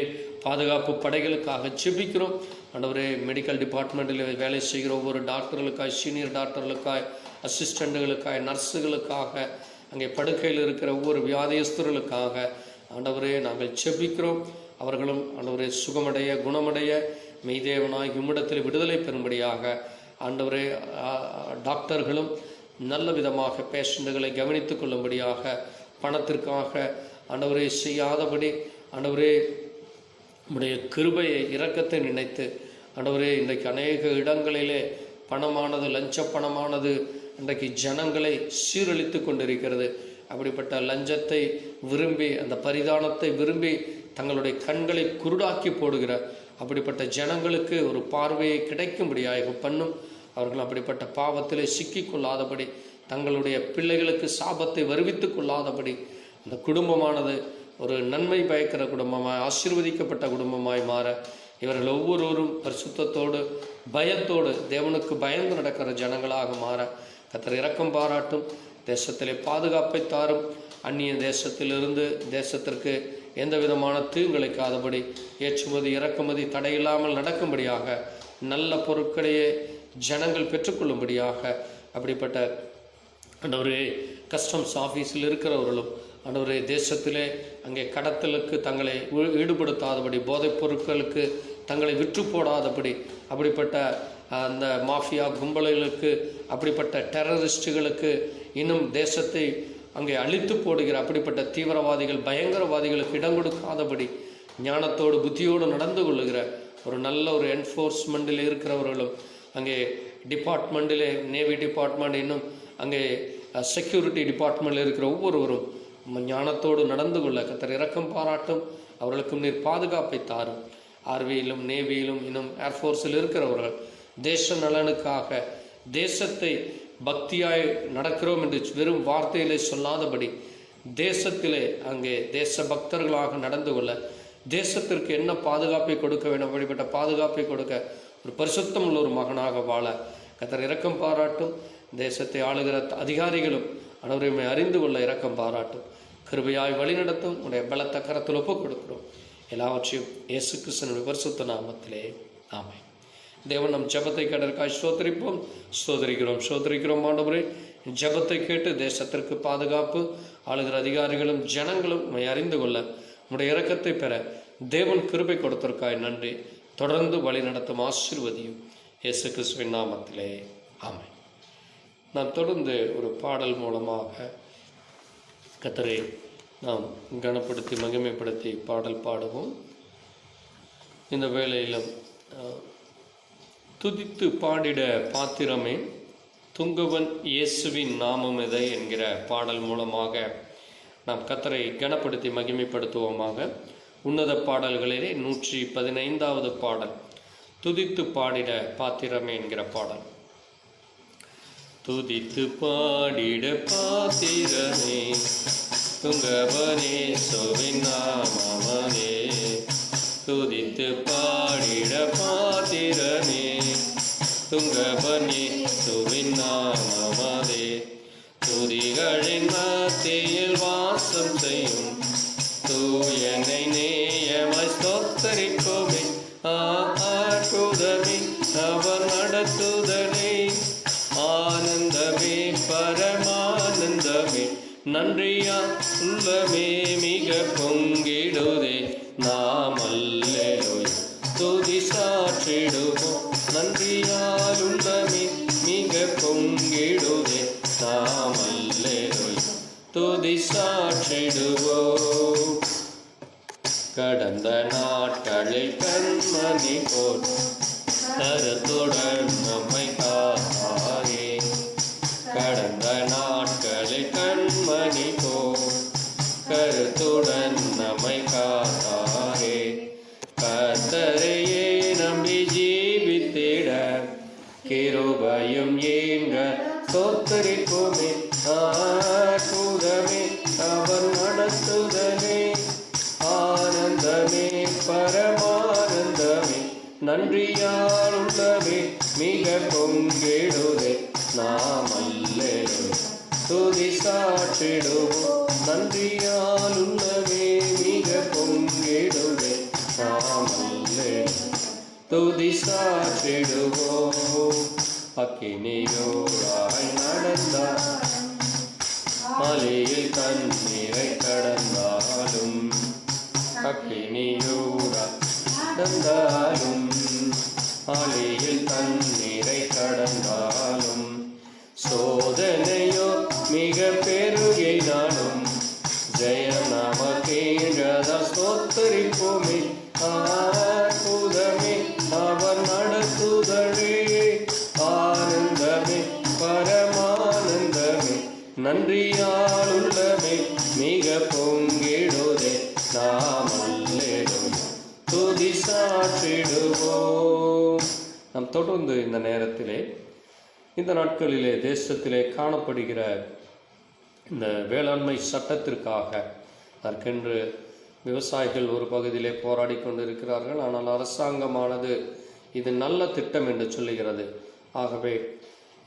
பாதுகாப்பு படைகளுக்காக ஜெபிக்கிறோம். ஆண்டவரே மெடிக்கல் டிபார்ட்மெண்ட்டில் வேலை செய்கிற ஒவ்வொரு டாக்டர்களுக்காய், சீனியர் டாக்டர்களுக்காய், அசிஸ்டண்ட்டுகளுக்காய், நர்ஸுகளுக்காக, அங்கே படுக்கையில் இருக்கிற ஒவ்வொரு வியாதியஸ்தர்களுக்காக ஆண்டவரே நாங்கள் ஜெபிக்கிறோம். அவர்களும் ஆண்டவரே சுகமடைய, குணமடைய, மெய்தேவனாய் உம்மிடத்தில் விடுதலை பெறும்படியாக ஆண்டவரே டாக்டர்களும் நல்ல விதமாக பேஷண்ட்டுகளை கவனித்து கொள்ளும்படியாக, பணத்திற்காக ஆண்டவரே செய்யாதபடி ஆண்டவரே உம்முடைய கிருபையை இரக்கத்தை நினைத்து ஆண்டவரே இன்றைக்கு அநேக இடங்களிலே பணமானது, லஞ்ச பணமானது இன்றைக்கு ஜனங்களை சீரழித்து கொண்டிருக்கிறது. அப்படிப்பட்ட லஞ்சத்தை விரும்பி, அந்த பரிதானத்தை விரும்பி தங்களுடைய கண்களை குருடாக்கி போடுகிற அப்படிப்பட்ட ஜனங்களுக்கு ஒரு பார்வையை கிடைக்கும்படியாக பண்ணும். அவர்கள் அப்படிப்பட்ட பாவத்திலே சிக்கிக்கொள்ளாதபடி, தங்களுடைய பிள்ளைகளுக்கு சாபத்தை வருவித்து கொள்ளாதபடி அந்த குடும்பமானது ஒரு நன்மை பயக்கிற குடும்பமாய், ஆசீர்வதிக்கப்பட்ட குடும்பமாய் மாற இவர்கள் ஒவ்வொருவரும் பரிசுத்தத்தோடு பயத்தோடு தேவனுக்கு பயந்து நடக்கிற ஜனங்களாக மாற கர்த்தர் இரக்கம் பாராட்டும். தேசத்திலே பாதுகாப்பை தாரும். அந்நிய தேசத்திலிருந்து தேசத்திற்கு எந்த விதமான தீங்கிழைக்காதபடி ஏற்றுமதி இறக்குமதி தடையில்லாமல் நடக்கும்படியாக, நல்ல பொருட்களையே ஜனங்கள் பெற்றுக்கொள்ளும்படியாக, அப்படிப்பட்ட ஆண்டவரே கஸ்டம்ஸ் ஆஃபீஸில் இருக்கிறவர்களும் ஆண்டவரே தேசத்திலே அங்கே கடத்தலுக்கு தங்களை ஈடுபடுத்தாதபடி, போதைப் பொருட்களுக்கு தங்களை விற்று போடாதபடி, அப்படிப்பட்ட அந்த மாஃபியா கும்பல்களுக்கு, அப்படிப்பட்ட டெரரிஸ்டுகளுக்கு, இன்னும் தேசத்தை அங்கே அழித்து போடுகிற அப்படிப்பட்ட தீவிரவாதிகள், பயங்கரவாதிகளுக்கு இடம் கொடுக்காதபடி ஞானத்தோடு புத்தியோடு நடந்து கொள்ளுகிற ஒரு நல்ல ஒரு என்ஃபோர்ஸ்மெண்ட்டில் இருக்கிறவர்களும், அங்கே டிபார்ட்மெண்ட்டிலே நேவி டிபார்ட்மெண்ட், இன்னும் அங்கே செக்யூரிட்டி டிபார்ட்மெண்ட்டில் இருக்கிற ஒவ்வொருவரும் ஞானத்தோடு நடந்து கொள்ள கர்த்தர் இரக்கம் பாராட்டும். அவர்களுக்கும் நீர் பாதுகாப்பை தாரும். ஆர்வியிலும் நேவியிலும் இன்னும் ஏர்ஃபோர்ஸில் இருக்கிறவர்கள் தேச நலனுக்காக, தேசத்தை பக்தியாய் நடக்கிறோம் என்று வெறும் வார்த்தையிலே சொல்லாதபடி, தேசத்திலே அங்கே தேச பக்தர்களாக நடந்து கொள்ள, தேசத்திற்கு என்ன பாதுகாப்பை கொடுக்க வேண்டும் அப்படிப்பட்ட பாதுகாப்பை கொடுக்க ஒரு பரிசுத்தம் உள்ள ஒரு மகனாக வாழ கர்த்தர் இரக்கம் பாராட்டும். தேசத்தை ஆளுகிற அதிகாரிகளும் அனைவரையுமே அறிந்து கொள்ள இரக்கம் பாராட்டும். கிருபையாய் வழிநடத்தும். உடைய பலத்த கரத்தில் ஒப்புக் கொடுக்கிறோம். எல்லாவற்றையும் இயேசு கிறிஸ்துவின் பரிசுத்த நாமத்திலே ஆமென். தேவன் நம் ஜெபத்தை கேட்டதற்காய் ஸ்தோத்திரிப்போம். ஸ்தோத்திரிக்கிறோம் ஆண்டவரே. ஜெபத்தை கேட்டு தேசத்திற்கு பாதுகாப்பு, ஆளுகிற அதிகாரிகளும் ஜனங்களும் உம்மை அறிந்து கொள்ள உடைய இரக்கத்தை பெற தேவன் கிருபை கொடுத்ததற்காய் நன்றி. தொடர்ந்து வழி நடத்தும் ஆசீர்வதியும் இயேசு கிறிஸ்துவின் நாமத்திலே ஆமென். நாம் தொடர்ந்து ஒரு பாடல் மூலமாக கர்த்தரை நாம் கனப்படுத்தி மகிமைப்படுத்தி பாடல் பாடுவோம். இந்த வேளையிலும் துதித்து பாடிட பாத்திரமே துங்கவன் இயேசுவின் நாமம் எதை என்கிற பாடல் மூலமாக நாம் கர்த்தரை கனப்படுத்தி மகிமைப்படுத்துவோமாக. உன்னத பாடல்களிலே 115வது பாடல், துதித்து பாடிட பாத்திரமே என்கிற பாடல். துதித்து பாடிட பாத்திரமே துங்கவனே இயேசுவின் நாமமே, துதித்து பாடிட பாத்திரமே துங்கவனே இயேசுவின் நாமமே, துதிகளின் மத்தியில் வாசம் செய்யும் தூயனை நேயமாய் ஸ்தோத்தரிப்போமே. ஆற்றுதமே அவர் நடத்துதலே, ஆனந்தமே பரமானந்தமே, நன்றியா உள்ளமே மிக பொங்கிடுதே. நாம் அல்லேலூயா துதி சாற்றிடுவோம், நன்றியால் உள்ளமே மிக பொங்கிடுதே. நாம் அல்லேலூயா துதி சாற்றிடுவோம். கடந்த நாட்களில் கண்மணி போல் கருத்துடன் நம்மை காப்பாரே, கடந்த நாட்களில் கண்மணி போல் கருத்துடன் நம்மை காத்தாரே. கர்த்தரையே நம்பி ஜீவித்திட கிருபையும் ஏங்க ஸ்தோத்திரிப்போமே. அற்புதமே அவர் நடத்துதலே, ஆனந்தமே பரமானந்தமே, நன்றியால் உள்ளவே மிக பொங்கிடுதே. நாம் அல்லேலூயா துதி சாற்றிடுவோம், நன்றியால் உள்ளவே மிக பொங்கிடுதே. நாம் அல்லேலூயா துதி சாற்றிடுவோம். அக்கினியோராய் நடந்தார், மலையில் தண்ணீரை கடந்தாலும், அக்கினியோராய் நடந்தாலும் அலையில் தண்ணீரை கடந்தாலும் சோதனையோ மிக பெருகினாலும் ஜெயம் நமக்கேன்றதா ஸ்தோத்தரிப்போமே. அற்புதமே அவர் நடத்துதலே, ஆனந்தமே பரமானந்தமே, நன்றியால் உள்ளமே மிக பொங்கிடுதே, நாம் அல்லேலூயா துதி சாற்றிடுவோம். நாம் தொடர்ந்து இந்த நேரத்திலே, இந்த நாட்களிலே தேசத்திலே காணப்படுகிற இந்த வேளாண்மை சட்டத்திற்காக அதற்கென்று விவசாயிகள் ஒரு பகுதியிலே போராடி கொண்டிருக்கிறார்கள். ஆனால் அரசாங்கமானது இது நல்ல திட்டம் என்று சொல்லுகிறது. ஆகவே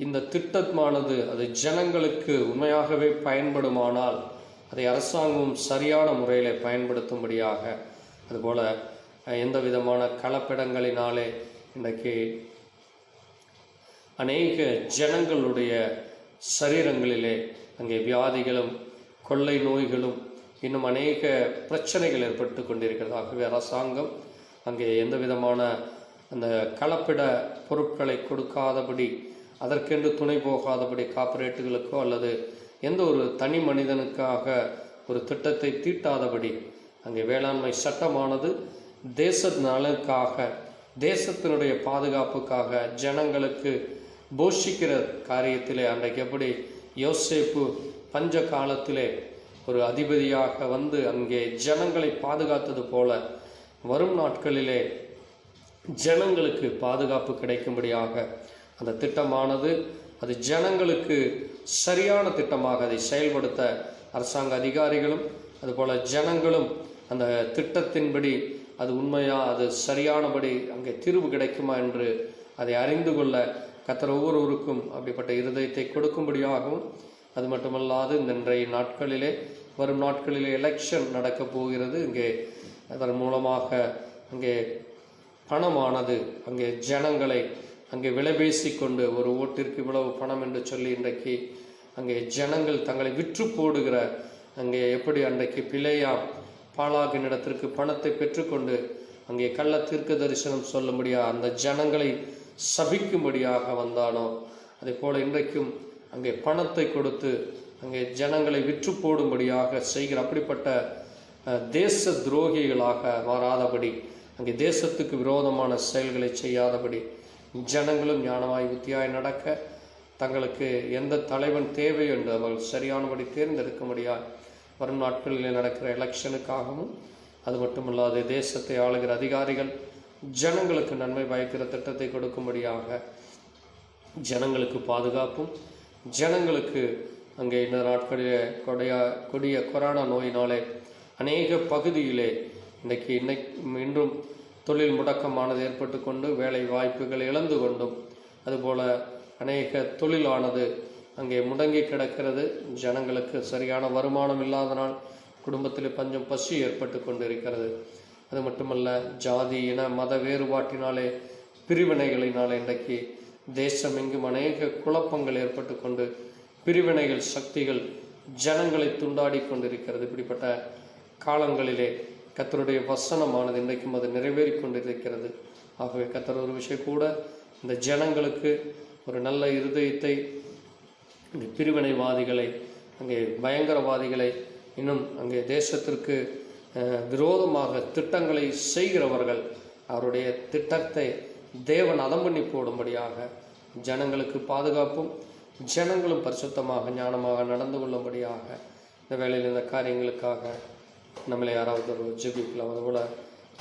இந்த திட்டமானது அது ஜனங்களுக்கு உண்மையாகவே பயன்படுமானால் அதை அரசாங்கம் சரியான முறையில் பயன்படுத்தும்படியாக, அதுபோல் எந்த விதமான கலப்படங்களினாலே இன்றைக்கு அநேக ஜனங்களுடைய சரீரங்களிலே அங்கே வியாதிகளும் கொள்ளை நோய்களும் இன்னும் அநேக பிரச்சனைகள் ஏற்பட்டு கொண்டிருக்கிறது. ஆகவே அரசாங்கம் அங்கே எந்த விதமான அந்த கலப்பிட பொருட்களை கொடுக்காதபடி, அதற்கென்று துணை போகாதபடி கார்ப்பரேட்டுகளுக்கோ அல்லது எந்த ஒரு தனி மனிதனுக்காக ஒரு திட்டத்தை தீட்டாதபடி அங்கே வேளாண்மை சட்டமானது தேச நலனுக்காக, தேசத்தினுடைய பாதுகாப்புக்காக, ஜனங்களுக்கு போஷிக்கிற காரியத்திலே அன்றைக்கு எப்படி யோசேப்பு பஞ்ச காலத்திலே ஒரு அதிபதியாக வந்து அங்கே ஜனங்களை பாதுகாத்தது போல வரும் நாட்களிலே ஜனங்களுக்கு பாதுகாப்பு கிடைக்கும்படியாக அந்த திட்டமானது அது ஜனங்களுக்கு சரியான திட்டமாக அதை செயல்படுத்த அரசாங்க அதிகாரிகளும் அதுபோல் ஜனங்களும் அந்த திட்டத்தின்படி அது உண்மையா, அது சரியானபடி அங்கே தீர்வு கிடைக்குமா என்று அதை அறிந்து கொள்ள கர்த்தர் ஒவ்வொருவருக்கும் அப்படிப்பட்ட இருதயத்தை கொடுக்கும்படியாகவும், அது மட்டுமல்லாது இன்றைய நாட்களிலே வரும் நாட்களிலே எலெக்ஷன் நடக்கப் போகிறது. இங்கே அதன் மூலமாக அங்கே பணமானது அங்கே ஜனங்களை அங்கே விலைபேசி கொண்டு ஒரு ஓட்டிற்கு இவ்வளவு பணம் என்று சொல்லி இன்றைக்கு அங்கே ஜனங்கள் தங்களை விற்று போடுகிற, அங்கே எப்படி அன்றைக்கு பிழையா பாலாகின் இடத்திற்கு பணத்தை பெற்றுக்கொண்டு அங்கே கள்ள தீர்க்க தரிசனம் சொல்லும்படியா அந்த ஜனங்களை சபிக்கும்படியாக வந்தானோ, அதே போல இன்றைக்கும் அங்கே பணத்தை கொடுத்து அங்கே ஜனங்களை விற்று போடும்படியாக செய்கிற அப்படிப்பட்ட தேச துரோகிகளாக மாறாதபடி, அங்கே தேசத்துக்கு விரோதமான செயல்களை செய்யாதபடி ஜனங்களும் ஞானமாய் புத்தியாய் நடக்க தங்களுக்கு எந்த தலைவன் தேவை என்று அவர்கள் சரியானபடி தேர்ந்தெடுக்கும்படியாக வரும் நாட்களில் நடக்கிற எலெக்ஷனுக்காகவும், அது மட்டுமல்லாது தேசத்தை ஆளுகிற அதிகாரிகள் ஜனங்களுக்கு நன்மை பயக்கிற திட்டத்தை கொடுக்கும்படியாக ஜனங்களுக்கு பாதுகாப்பும், ஜனங்களுக்கு அங்கே இந்த நாட்களிலே கொடிய கொரோனா நோயினாலே அநேக பகுதியிலே இன்றும் தொழில் முடக்கமானது ஏற்பட்டு கொண்டு வேலை வாய்ப்புகள் இழந்து கொண்டும், அதுபோல் அநேக தொழிலானது அங்கே முடங்கி கிடக்கிறது. ஜனங்களுக்கு சரியான வருமானம் இல்லாதனால் குடும்பத்தில் பஞ்சம் பசி ஏற்பட்டு கொண்டு இருக்கிறது. அது மட்டுமல்ல, ஜாதி இன மத வேறுபாட்டினாலே பிரிவினைகளினாலே இன்றைக்கு தேசம் எங்கும் அநேக குழப்பங்கள் ஏற்பட்டு கொண்டு பிரிவினைகள் சக்திகள் ஜனங்களை துண்டாடி கொண்டிருக்கிறது. இப்படிப்பட்ட காலங்களிலே கர்த்தருடைய வசனமானது இன்றைக்கும் அது நிறைவேறி கொண்டிருக்கிறது. ஆகவே கர்த்தர் ஒரு விஷயம் கூட இந்த ஜனங்களுக்கு ஒரு நல்ல இருதயத்தை, இந்த பிரிவினைவாதிகளை, அங்கே பயங்கரவாதிகளை, இன்னும் அங்கே தேசத்திற்கு விரோதமாக திட்டங்களை செய்கிறவர்கள் அவருடைய திட்டத்தை தேவன் அதம் பண்ணி போடும்படியாக ஜனங்களுக்கு பாதுகாப்பும், ஜனங்களும் பரிசுத்தமாக ஞானமாக நடந்து கொள்ளும்படியாக இந்த வேளையில் இந்த காரியங்களுக்காக நம்மளை யாராவது ஒரு ஜெபிக்கலாம். அதுபோல்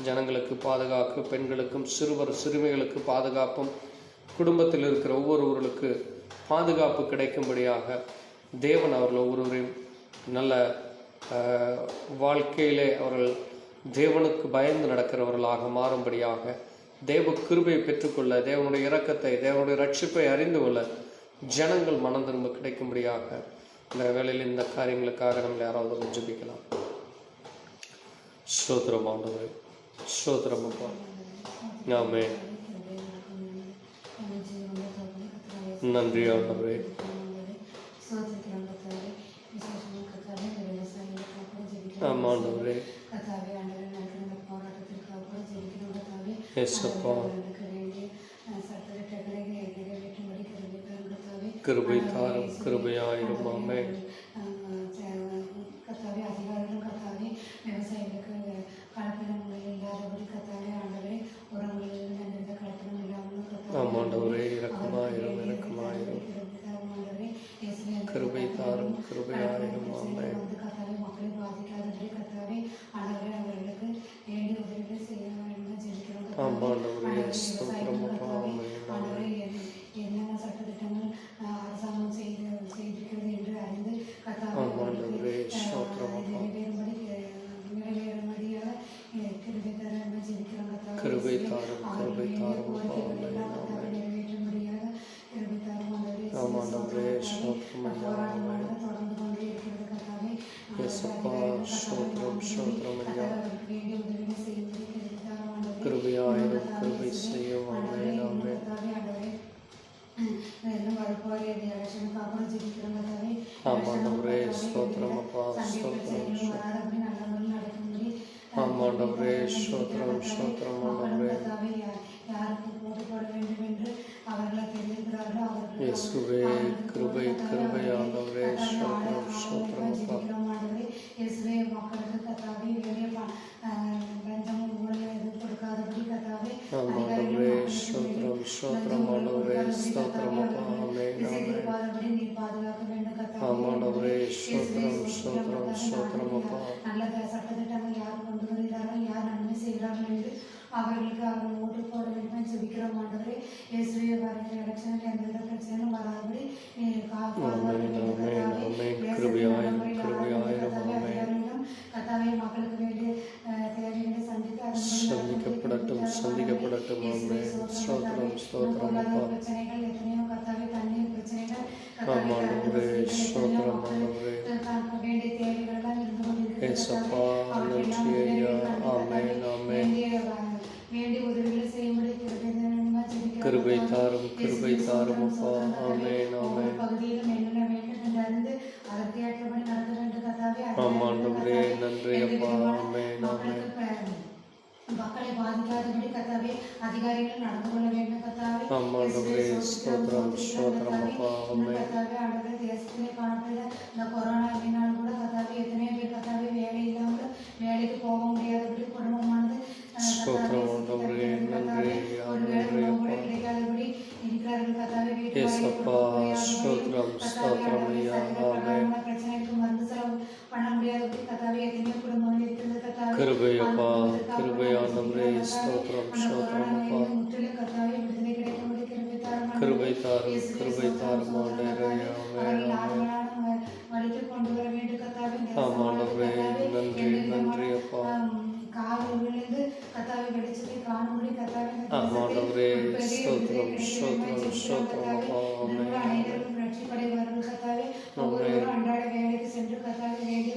ஜனங்களுக்கு பாதுகாப்பு, பெண்களுக்கும் சிறுமிகளுக்கு பாதுகாப்பும், குடும்பத்தில் இருக்கிற ஒவ்வொருவர்களுக்கு பாதுகாப்பு கிடைக்கும்படியாக தேவன் அவர்கள் ஒவ்வொருவரையும் நல்ல வாழ்க்கையிலே அவர்கள் தேவனுக்கு பயந்து நடக்கிறவர்களாக மாறும்படியாக, தேவ கிருபையை பெற்றுக்கொள்ள, தேவனுடைய இரக்கத்தை, தேவனுடைய ரட்சிப்பை அறிந்து கொள்ள ஜனங்கள் மனம் திரும்ப கிடைக்கும்படியாக இந்த வேளையில் இந்த காரியங்களுக்காக நம்மளை யாராவது ஜெபிக்கலாம். ஸ்தோத்திரம் ஆண்டவரே, ஸ்தோத்திரம் அப்பா. ஆமென். நன்றி ஆண்டவரே. ஆமாண்டவரே, எஸ் அப்பா. கிருபை தாரும், கிருபையாயிரும். ஆமென். கத்தாவே அதிகாரிகளும் கத்தாவே விவசாயிகளுக்கு கலப்படம் இல்லாதபடி கத்தாவே ஆண்டவரே உரங்களில் எந்த கலப்படம் இல்லாமல் ஆமாண்டவரே இரக்கமாயிரும், இரக்கமாயிரும். கிருபை தாரும், கிருபையாயிரும். ஆமென். கத்தாவே மக்களை பாதிக்காதபடி கத்தாவே ஆண்டவரே அவர்களுக்கு வேண்டிய உதவிகளை செய்ய வேண்டும் ஜெபிக்கிறோம். ஆமாண்டவரே ஸ்தோத்திரம் அப்பா. ஆண்டவரே என்னென்ன சட்டத்திட்டங்கள் அரசாங்கம் செய்திருக்கிறது என்று அறிந்து கத்தாவே நிறைவேறும்படியாக கிருபை தர ஜெபிக்கிறோம். கிருபை தாரும், கிருபை தாரும். நிறைவேற்றும்படியாக கிருபை தாரும். ஆமாண்டவரே ஸ்தோத்திரம் ஐயா. தொடர்ந்து கொண்டே இருக்கிறது கத்தாவே. இயேசுப்பா ஸ்தோத்திரம், ஸ்தோத்திரம் ஐயா. வேண்டிய உதவிகளை செய்யும்படி கிருபை தாரும். கிருபையாயிரும், கிருபை செய்யும். ஆமென், ஆமென். ஆமாண்டவரே ஸ்தோத்திரம் அப்பா, ஸ்தோத்திரம். ஆமாண்டவரே ஸ்தோத்திரம், ஸ்தோத்திரம். ஆண்டவரே யாருக்கு போட்டு போட வேண்டும் என்று அவர்களை தெரிவிக்கிறார்களோ இயேசுவே கிருபை, கிருபை. ஆண்டவரே ஸ்தோத்திரம், ஸ்தோத்திரம் அப்பா. இயேசுவே மக்களுக்கு கத்தாவே வேண்டிய லஞ்சமும் ஊழலும் எதுவும் கொடுக்காதபடி கத்தாவே ஆமாண்டவரே ஸ்தோத்திரம், ஸ்தோத்திரம். ஆண்டவரே ஸ்தோத்திரம் அப்பா. ஆமென், ஆமென். நீ பாதுகாக்க வேண்டும் கத்தாவே. ஆமாண்டவரே ஸ்தோத்திரம், ஸ்தோத்திரம், ஸ்தோத்திரம் அப்பா. நல்ல சட்டத்திட்டங்கள் யார் கொண்டு வருகிறார்கள், யார் நன்மை செய்கிறார்கள் என்று அவர்களுக்கு அவர்கள் ஓட்டு போட வேண்டும் ஜெபிக்கிறோம். ஆண்டவரே இயேசுவே வருகிற எலெக்ஷனில் எந்தவித பிரச்சனையும் வராதபடி கத்தாவே மக்களுக்கு வேண்டிய தேவைகளை சந்திக்கப்படட்டும், சந்திக்கப்படட்டும். ஸ்தோத்திரம், ஸ்தோத்திரம் அப்பா. பிரச்சனைகள் எத்தனையோ கத்தாவே தண்ணீர் பிரச்சனைகள் ஆமாண்டவரே ஸ்தோத்திரம். ஆண்டவரே வேண்டிய தேவைகளெல்லாம் இருந்து ஏசப்பா நன்றி ஐயா. ஆமென், ஆமென். வேண்டிய உதவிகளை செய்யும்படி கிருபை தாரும், கிருபை தாரும் அப்பா. ஆமென், ஆமென். பகுதியிலும் என்னென்ன வேண்டும் என்று அறிந்து அதற்கு ஏற்றபடி நடக்க வேண்டும் கத்தாவே. ஆமாண்டவரே நன்றி அப்பா. ஆமென், ஆமென். மக்களை பாதிக்காதபடி கத்தாவே அதிகாரிகள் நடந்து கொள்ள வேண்டும் கத்தாவே. ஆமாண்டவரே ஸ்தோத்திரம், ஸ்தோத்திரம் அப்பா. ஆமென். கத்தாவே ஆண்டவரே தேசத்திலே காணப்படுகிற இந்த கொரோனாவினால் கூட கத்தாவே எத்தனையோ பேர் கத்தாவே வேலை இல்லாமல் வேலைக்கு போக முடியாதபடி குடும்பமானது ஸ்தோத்திரம். ஆண்டவரே நன்றி, நன்றி அப்பா. கிடைக்காதபடி இருக்கிறார்கள் கத்தாவே. ஏசப்பா ஸ்தோத்திரம், ஸ்தோத்திரம் ஐயா. ஆமென். பிரச்சனைக்கு மருந்து செலவு பண்ண முடியாதபடி கத்தாவே எத்தனையோ குடும்பங்கள் இருக்கிறது கத்தாவே. கிருபை அப்பா, கிருபை. ஆண்டவரே ஸ்தோத்திரம், ஸ்தோத்திரம் அப்பா. முற்றிலும் கத்தாவே விடுதலை கிடைக்கும்படி கிருபை தாரும். கிருபை தாரும், கிருபை தாரும். ஆண்டவரே ஆமென், ஆமென். வழிக்கு கொண்டு வர வேண்டும் கத்தாவே. ஆமாண்டவரே நன்றி, நன்றி அப்பா. காவிலிருந்து கத்தாவே வெளிச்சத்தை காணும்படி கத்தாவே. ஆமாண்டவரே ஸ்தோத்திரம், ஸ்தோத்திரம், ஸ்தோத்திரம் அப்பா. ஆமென். அனைவரும் ரட்சிப்படைவார்கள் கத்தாவே. ஒவ்வொருவரும் அன்றாட வேலைக்கு சென்று கத்தாவே வேண்டிய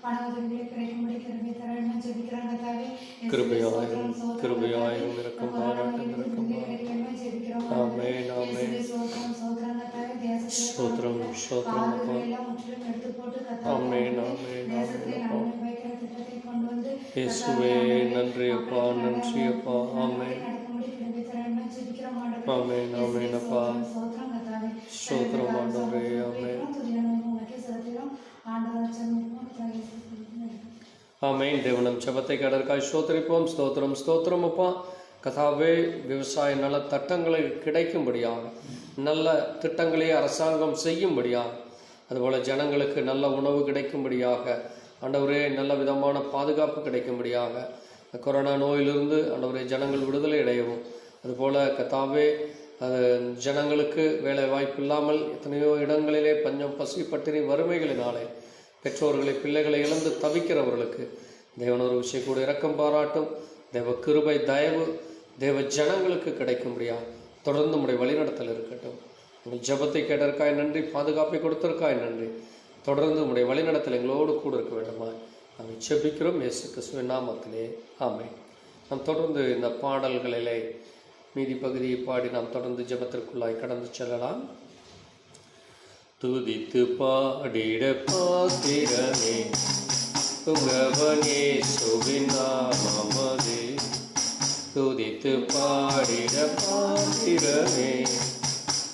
பண உதவிகளை கிடைக்கும்படி கிருபை தர வேண்டும் ஜெபிக்கிறாங்க கத்தாவே. கிருபையாயிரும், கிருபையாயிரும். இரக்கம் பாராட்டும், இரக்கம் பாராட்டும். ஜெபிக்கிறோம். ஆமென், ஆமென். ஸ்தோத்திரம், ஸ்தோத்திரம் கத்தாவே. தேசத்திலே ஸ்தோத்திரம், ஸ்தோத்திரம் அப்பா. எல்லாம் முற்றிலும் எடுத்து போட்டு கத்தாவே ஆமென், ஆமென், தேசத்திலே ஆமென் அப்பா. நன்மை வைக்கிற திட்டத்தை கொண்டு வந்து இயேசுவே நன்றி அப்பா, நன்றி அப்பா. ஆமென், நடக்கும்படி கிருபை தர வேண்டும் ஜெபிக்கிறோம் ஆண்டவரே. ஆமென், ஆமென் அப்பா. ஸ்தோத்திரம் கத்தாவே. ஸ்தோத்திரம் ஆண்டவரே. ஆமென், ஆமென். தேவனம் ஜெபத்தை கடற்காய் ஸ்தோத்திரிப்போம். ஸ்தோத்திரம், ஸ்தோத்திரம் அப்பா. கதாவே விவசாய நல திட்டங்களை கிடைக்கும்படியாக, நல்ல திட்டங்களை அரசாங்கம் செய்யும்படியாக, அதுபோல் ஜனங்களுக்கு நல்ல உணவு கிடைக்கும்படியாக, ஆண்டவரே நல்ல விதமான பாதுகாப்பு கிடைக்கும்படியாக, கொரோனா நோயிலிருந்து ஆண்டவரே ஜனங்கள் விடுதலை அடையவும், அதுபோல் கதாவே ஜனங்களுக்கு வேலை வாய்ப்பு இல்லாமல் எத்தனையோ இடங்களிலே பஞ்சம், பசி, பட்டினி, வறுமைகளினாலே பெற்றோர்களை, பிள்ளைகளை இழந்து தவிக்கிறவர்களுக்கு தேவன் ஒரு விஷயம் கூட இரக்கம் பாராட்டும். தேவ கிருபை, தயவு தேவ ஜனங்களுக்கு கிடைக்கும்படியா தொடர்ந்து நம்முடைய வழிநடத்தல் இருக்கட்டும். உங்கள் ஜெபத்தை கேட்டதற்காய் நன்றி, பாதுகாப்பை கொடுத்ததற்காய் நன்றி. தொடர்ந்து நம்முடைய வழிநடத்தல் எங்களோடு கூட இருக்க வேண்டுமா நாம் ஜெபிக்கிறோம் இயேசு கிறிஸ்துவின் நாமத்திலே. ஆமென். நாம் தொடர்ந்து இந்த பாடல்களிலே மீதி பகுதியை பாடி நாம் தொடர்ந்து ஜெபத்திற்குள்ளாய் கடந்து செல்லலாம். துதித்து பாடிட பாத்திரமே உங்கவனே சுவிநாமதே. துதித்து பாடிட பாத்திரமே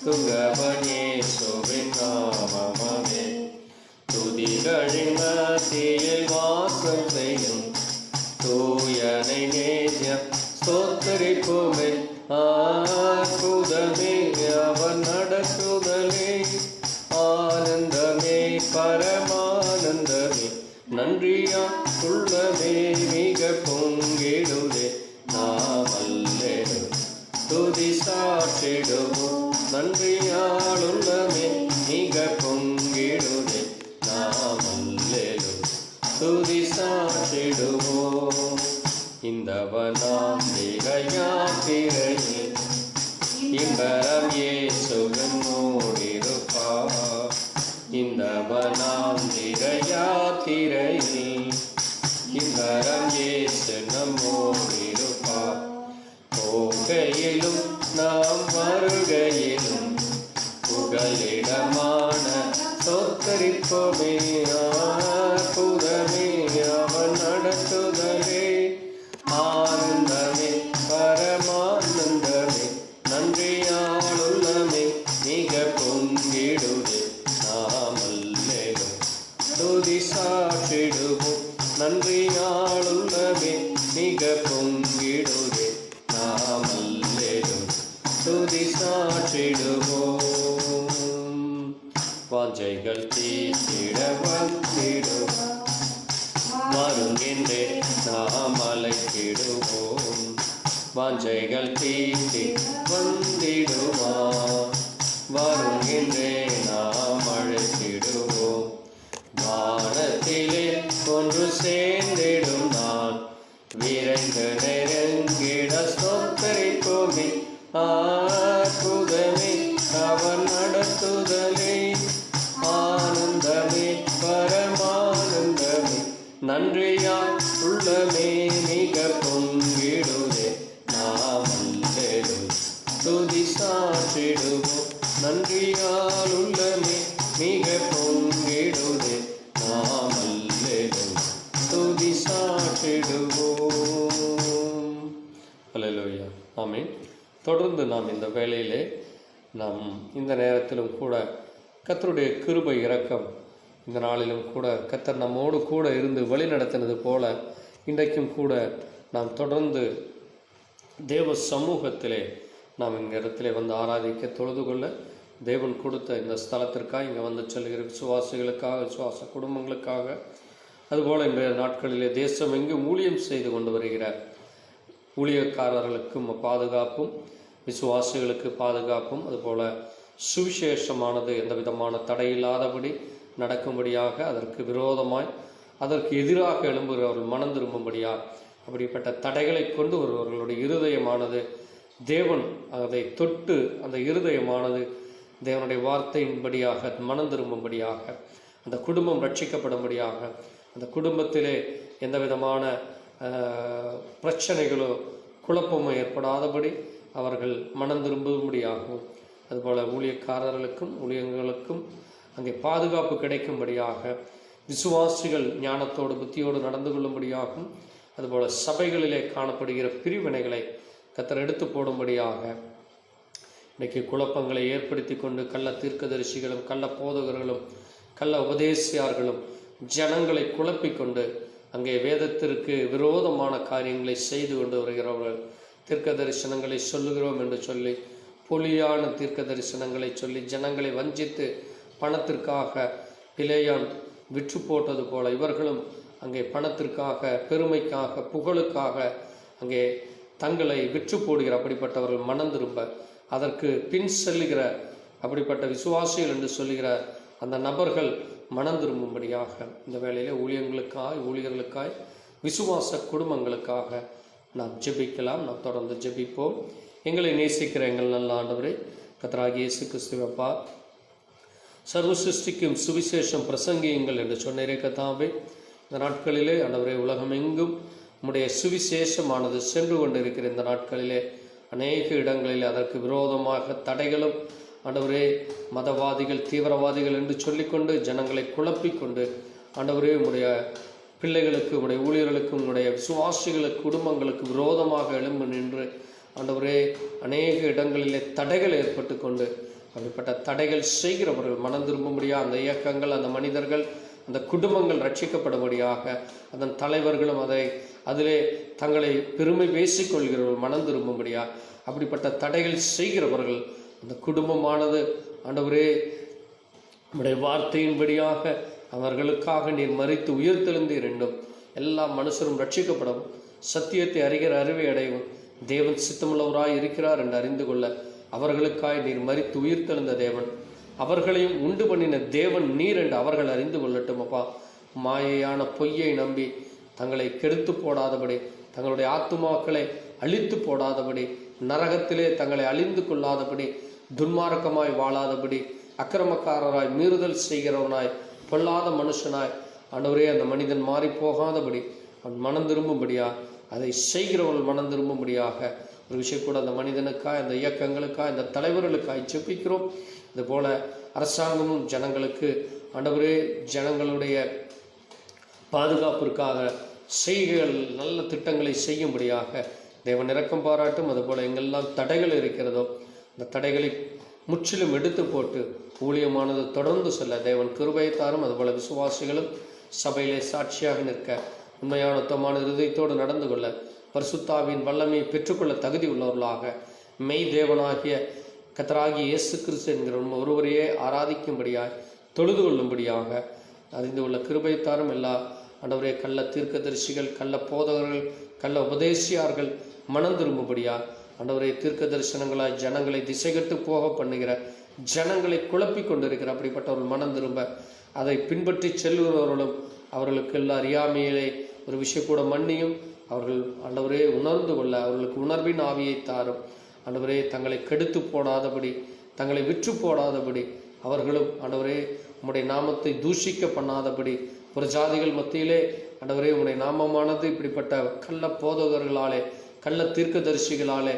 துங்கவன் இயேசுவின் நாமமே. துதிகளின் மத்தியில் வாசம் செய்யும் தூயனை நேசியம் ஸ்தோத்தரிப்போமே. அற்புதமே அவன் நடத்துதலே, ஆனந்தமே பரமானந்தமே, நன்றியா உள்ளமே மிக பொங்கிடுதே. நாம் அல்லேலூயா துதி சாற்றிடுவோம், நன்றியால் உள்ளமே மிக பொங்கிடுதே. நாம் அல்லேலூயா துதி சாற்றிடுவோம். இந்தவனாம் யாத்திரையில் இன்பரம் இயேசுவின் மூடிருப்பார். இந்தவனாம் யாத்திரையில் இன்பரம் இயேசு நம்மோடிருப்பார். போகையிலும் நாம் வருகையிலும் புகலிடமான சொத்தரிப்போமே. அற்புதமே அவன் நடத்துதலே, ஆனந்தமே பரமானந்தமே, நன்றியால் உள்ளமே மிக பொங்கிடுதே. நாம் அல்லேலூயா துதி சாற்றிடுவோம், நன்றியால் உள்ளமே மிக பொங்கிடுதே. நாம் அல்லேலூயா துதி சாற்றிடுவோம். வாஞ்சைகள் தீர்த்திட வந்திடுவோம், வருகின்றே நாம் அழைத்திடுவோம். வாஞ்சைகள் தீர்த்தி வந்திடுவான், வருகின்றே நாம் அழைத்திடுவோம். வானத்திலே ஒன்று சேர்ந்திடும் நான் விரைந்து நெருங்கிட சொத்தரிப்போமே. அற்புதமே அவன் நடத்துதலே, ஆனந்தமே பரமானந்தமே, நன்றியா உள்ளமே மிக பொங்கிடுதே. நாம் அல்லேலூயா துதி சாற்றிடுவோம், நன்றியால் உள்ளமே மிக பொங்கிடுதே. நாம் அல்லேலூயா துதி சாற்றிடுவோம். அல்லேலூயா. ஆமென். தொடர்ந்து நாம் இந்த வேளையிலே நாம் இந்த நேரத்திலும் கூட கர்த்தருடைய கிருபை இரக்கம் இந்த நாளிலும் கூட கர்த்தர் நம்மோடு கூட இருந்து வழி நடத்தினது போல இன்றைக்கும் கூட நாம் தொடர்ந்து தேவ சமூகத்திலே நாம் இந்த இடத்திலே வந்து ஆராதிக்க தொழுது கொள்ள தேவன் கொடுத்த இந்த ஸ்தலத்திற்காக இங்கே வந்து செல்கிற விசுவாசிகளுக்காக, விசுவாச குடும்பங்களுக்காக, அதுபோல் இன்றைய நாட்களிலே தேசம் எங்கும் ஊழியம் செய்து கொண்டு வருகிற ஊழியக்காரர்களுக்கும் பாதுகாப்பும், விசுவாசிகளுக்கு பாதுகாப்பும், அதுபோல் சுவிசேஷமானது எந்த விதமான தடையில்லாதபடி நடக்கும்படியாக, அதற்கு விரோதமாய் அதற்கு எதிராக எழும்புகிறவர்கள் மனம் திரும்பும்படியாக அப்படிப்பட்ட தடைகளை கொண்டு ஒருவர்களுடைய இருதயமானது தேவன் அதை தொட்டு அந்த இருதயமானது தேவனுடைய வார்த்தையின்படியாக மனம் திரும்பும்படியாக, அந்த குடும்பம் ரட்சிக்கப்படும்படியாக, அந்த குடும்பத்திலே எந்த விதமான பிரச்சனைகளோ குழப்பமோ ஏற்படாதபடி அவர்கள் மனம் திரும்பும்படியாகவும், அதுபோல் ஊழியக்காரர்களுக்கும் ஊழியர்களுக்கும் அங்கே பாதுகாப்பு கிடைக்கும்படியாக, விசுவாசிகள் ஞானத்தோடு புத்தியோடு நடந்து கொள்ளும்படியாகவும், அதுபோல் சபைகளிலே காணப்படுகிற பிரிவினைகளை கர்த்தர் எடுத்து போடும்படியாக, இன்றைக்கு குழப்பங்களை ஏற்படுத்தி கொண்டு கள்ள தீர்க்கதரிசிகளும் கள்ள போதகர்களும் கள்ள உபதேசியார்களும் ஜனங்களை குழப்பிக்கொண்டு அங்கே வேதத்திற்கு விரோதமான காரியங்களை செய்து கொண்டு வருகிறவர்கள், தீர்க்க தரிசனங்களை சொல்லுகிறோம் என்று சொல்லி பொலியான தீர்க்க தரிசனங்களை சொல்லி ஜனங்களை வஞ்சித்து பணத்திற்காக பிலேயான் விற்று போட்டது போல இவர்களும் அங்கே பணத்திற்காக, பெருமைக்காக, புகழுக்காக அங்கே தங்களை விற்று போடுகிற அப்படிப்பட்டவர்கள் மனம் திரும்ப அதற்கு பின் செல்லுகிற அப்படிப்பட்ட விசுவாசிகள் என்று சொல்லுகிற அந்த நபர்கள் மனம் திரும்பும்படியாக இந்த வேளையிலே ஊழியர்களுக்காய் விசுவாச குடும்பங்களுக்காக நாம் ஜெபிக்கலாம். நாம் தொடர்ந்து ஜெபிப்போம். எங்களை நேசிக்கிற எங்கள் நல்ல ஆண்டவரே, கர்த்தராகிய இயேசு கிறிஸ்துவப்பா, சர்வ சிருஷ்டிக்கும் சுவிசேஷம் பிரசங்கியுங்கள் என்று சொன்னீரே கர்த்தாவே. இந்த நாட்களிலே ஆண்டவரே, உலகமெங்கும் உம்முடைய சுவிசேஷமானது சென்று கொண்டிருக்கிற இந்த நாட்களிலே அநேக இடங்களில் அதற்கு விரோதமாக தடைகளும் ஆண்டவரே, மதவாதிகள், தீவிரவாதிகள் என்று சொல்லிக்கொண்டு ஜனங்களை குழப்பிக்கொண்டு ஆண்டவரே, உம்முடைய பிள்ளைகளுக்கு, உம்முடைய ஊழியர்களுக்கு, உம்முடைய விசுவாசிகளுக்கு, குடும்பங்களுக்கு விரோதமாக எழும்பு நின்று ஆண்டவரே, அநேக இடங்களிலே தடைகள் ஏற்பட்டு கொண்டு அப்படிப்பட்ட தடைகள் செய்கிறவர்கள் மனம் திரும்பும்படியாக அந்த இயக்கங்கள், அந்த மனிதர்கள், அந்த குடும்பங்கள் ரட்சிக்கப்படும்படியாக அதன் தலைவர்களும் அதிலே தங்களை பெருமை பேசிக்கொள்கிறவர்கள் மனம் திரும்பும்படியாக அப்படிப்பட்ட தடைகள் செய்கிறவர்கள் அந்த குடும்பமானது ஆண்டவரே உம்முடைய வார்த்தையின்படியாக அவர்களுக்காக நீர் மரித்து உயிர்த்தெழுந்தீர் என்றும் எல்லா மனுஷரும் ரட்சிக்கப்படவும் சத்தியத்தை அறிகிற அறிவை அடையவும் தேவன் சித்தமுள்ளவராய் இருக்கிறார் என்று அறிந்து கொள்ள அவர்களுக்காய் நீர் மரித்து உயிர்த்தெழுந்த தேவன், அவர்களையும் உண்டு பண்ணின தேவன் நீர் என்று அவர்கள் அறிந்து கொள்ளட்டும். அப்பா, மாயையான பொய்யை நம்பி தங்களை கெடுத்து போடாதபடி, தங்களுடைய ஆத்துமாக்களை அழித்து போடாதபடி, நரகத்திலே தங்களை அழிந்து கொள்ளாதபடி, துன்மார்க்கமாய் வாழாதபடி, அக்கிரமக்காரராய் மீறுதல் செய்கிறவனாய் பொல்லாத மனுஷனாய் ஆண்டவரே அந்த மனிதன் மாறி போகாதபடி அவன் மனம் திரும்பும்படியா, அதை செய்கிறவர்கள் மனம் திரும்பும்படியாக ஒரு விஷயம் கூட அந்த மனிதனுக்காய், அந்த இயக்கங்களுக்காய், அந்த தலைவர்களுக்காய் ஜெபிக்கிறோம். இதுபோல அரசாங்கமும் ஜனங்களுக்கு ஆண்டவரே ஜனங்களுடைய பாதுகாப்பிற்காக செய்கைகள், நல்ல திட்டங்களை செய்யும்படியாக தேவன் இரக்கம் பாராட்டும். அதுபோல் எங்கெல்லாம் தடைகள் இருக்கிறதோ அந்த தடைகளை முற்றிலும் எடுத்து போட்டு ஊழியமானது தொடர்ந்து செல்ல தேவன் கிருபையை தாரும். அதுபோல் விசுவாசிகளும் சபையிலே சாட்சியாக நிற்க, உண்மையான உத்தமமான இருதயத்தோடு நடந்து கொள்ள, பரிசுத்தாவின் வல்லமையை பெற்றுக்கொள்ள தகுதி உள்ளவர்களாக மெய் தேவனாகிய கர்த்தராகிய இயேசு கிறிஸ்து என்கிற ஒருவரையே ஆராதிக்கும்படியாய் தொழுது கொள்ளும்படியாக அறிந்து கொள்ள கிருபையை தாரும். எல்லா ஆண்டவரே கள்ள தீர்க்கதரிசிகள், கள்ள போதகர்கள், கள்ள உபதேசியார்கள் மனம் திரும்பும்படியா ஆண்டவரே தீர்க்க தரிசனங்களாய் ஜனங்களை திசைகட்டு போக பண்ணுகிற, ஜனங்களை குழப்பி கொண்டிருக்கிற அப்படிப்பட்டவர்கள் மனம் திரும்ப, அதை பின்பற்றி செல்கிறவர்களும் அவர்களுக்கு எல்லா அறியாமையிலே ஒரு விஷயம் கூட மன்னியும் அவர்கள் ஆண்டவரே உணர்ந்து கொள்ள அவர்களுக்கு உணர்வின் ஆவியை தாரும். ஆண்டவரே தங்களை கெடுத்து போடாதபடி, தங்களை விற்று போடாதபடி, அவர்களும் ஆண்டவரே உம்முடைய நாமத்தை தூஷிக்க பண்ணாதபடி, ஒரு ஜாதிகள் மத்தியிலே ஆண்டவரே உம்முடைய நாமமானது இப்படிப்பட்ட கள்ள போதகர்களாலே, கள்ள தீர்க்கதரிசிகளாலே,